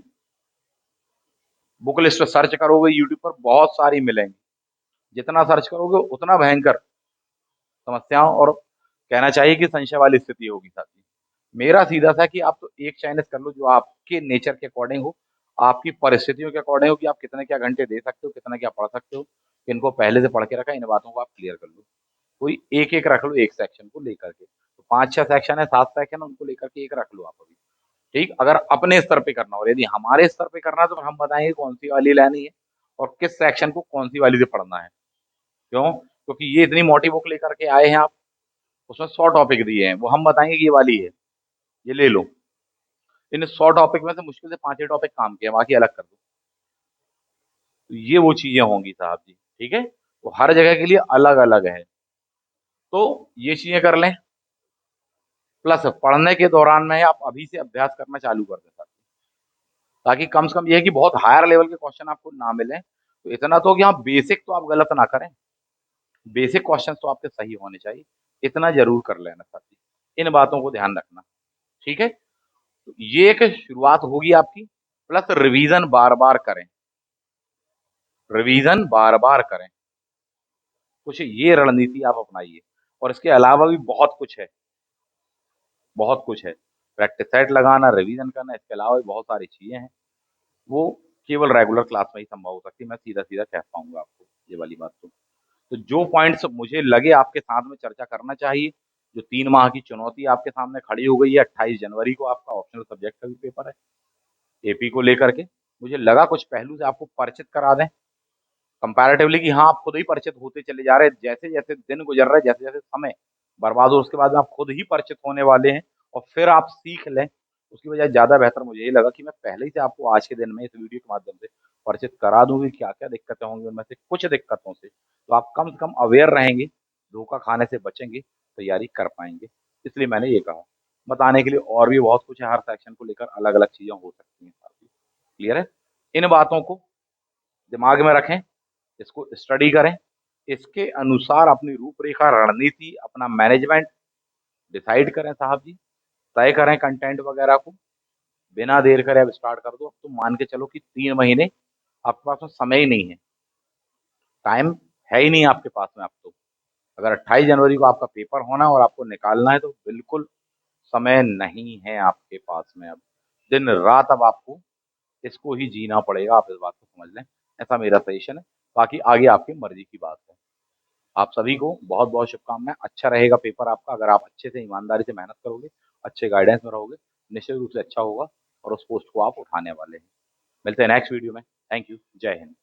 बुक लिस्ट सर्च करोगे यूट्यूब पर बहुत सारी मिलेंगी, जितना सर्च करोगे उतना भयंकर समस्याओं और कहना चाहिए कि संशय वाली स्थिति होगी साथी। मेरा सीधा सा कि आप तो एक चयनित कर लो जो आपके नेचर के अकॉर्डिंग हो, आपकी परिस्थितियों के अकॉर्डिंग हो, कि आप कितने क्या घंटे दे सकते हो, कितना क्या पढ़ सकते हो, इनको पहले से पढ़ के रखा, इन बातों को आप क्लियर कर लो। कोई एक एक रख लो, एक सेक्शन को लेकर के, तो 5-6 सेक्शन है, 7 सेक्शन है, उनको लेकर के एक रख लो आप अभी। ठीक, अगर अपने स्तर पे करना हो, यदि हमारे स्तर पे करना है तो हम बताएंगे कौन सी वाली लेनी है और किस सेक्शन को कौन सी वाली से पढ़ना है। क्यों? क्योंकि ये इतनी मोटी बुक लेकर के आए हैं आप, उसमें 100 टॉपिक दिए हैं, वो हम बताएंगे कि ये वाली है, ये ले लो। इन 100 टॉपिक में से मुश्किल से 5 ही टॉपिक काम किया, बाकी अलग कर दो। तो ये वो चीजें होंगी साहब जी, ठीक है, तो हर जगह के लिए अलग अलग है। तो ये चीजें कर लें, प्लस पढ़ने के दौरान में आप अभी से अभ्यास करना चालू कर दें साहब, ताकि कम से कम ये है कि बहुत हायर लेवल के क्वेश्चन आपको ना मिले। तो इतना तो कि हाँ बेसिक तो आप गलत ना करें, बेसिक क्वेश्चन तो आपके सही होने चाहिए, इतना जरूर कर लेना साथी, इन बातों को ध्यान रखना। ठीक है, तो ये एक शुरुआत होगी आपकी, प्लस रिवीजन बार बार करें, रिवीजन बार बार करें, कुछ ये रणनीति आप अपनाइए। और इसके अलावा भी बहुत कुछ है, बहुत कुछ है, प्रैक्टिस सेट लगाना, रिवीजन करना, इसके अलावा भी बहुत सारी चीजें हैं, वो केवल रेगुलर क्लास में ही संभव हो सकती है, मैं सीधा सीधा कह पाऊंगा आपको ये वाली बात। तो जो पॉइंट्स मुझे लगे आपके साथ में चर्चा करना चाहिए, जो 3 माह की चुनौती आपके सामने खड़ी हो गई है, 28 जनवरी को आपका ऑप्शनल सब्जेक्ट का भी पेपर है एपी को लेकर के, मुझे लगा कुछ पहलू से आपको परिचित करा दें कंपैरेटिवली, कि हाँ आप खुद ही परिचित होते चले जा रहे हैं, जैसे जैसे दिन गुजर रहे हैं, जैसे जैसे समय बर्बाद हो, उसके बाद में आप खुद ही परिचित होने वाले हैं और फिर आप सीख लें। उसकी वजह ज्यादा बेहतर मुझे ये लगा कि मैं पहले ही से आपको आज के दिन में इस वीडियो के माध्यम से परिचित करा दूं कि क्या क्या दिक्कतें होंगी, उनमें से कुछ दिक्कतों से तो आप कम से कम अवेयर रहेंगे, धोखा खाने से बचेंगे, तैयारी कर पाएंगे। इसलिए मैंने ये कहा, बताने के लिए और भी बहुत कुछ है, हर सेक्शन को लेकर अलग अलग चीजें हो सकती हैं। क्लियर है? इन बातों को दिमाग में रखें, इसको स्टडी करें, इसके अनुसार अपनी रूपरेखा, रणनीति, अपना मैनेजमेंट डिसाइड करें साहब जी, तय करें कंटेंट वगैरह को, बिना देर करे अब स्टार्ट कर दो। अब तो मान के चलो कि 3 महीने आपके पास में समय ही नहीं है, टाइम है ही नहीं आपके पास में अब तो। अगर 28 जनवरी को आपका पेपर होना है और आपको निकालना है तो बिल्कुल समय नहीं है आपके पास में अब, दिन रात अब आपको इसको ही जीना पड़ेगा, आप इस बात को समझ लें, ऐसा मेरा सजेशन है। बाकी आगे आपकी मर्जी की बात है। आप सभी को बहुत बहुत शुभकामनाएं, अच्छा रहेगा पेपर आपका, अगर आप अच्छे से ईमानदारी से मेहनत करोगे, अच्छे गाइडेंस में रहोगे, निश्चित रूप से अच्छा होगा और उस पोस्ट को आप उठाने वाले हैं। मिलते हैं नेक्स्ट वीडियो में। थैंक यू, जय हिंद।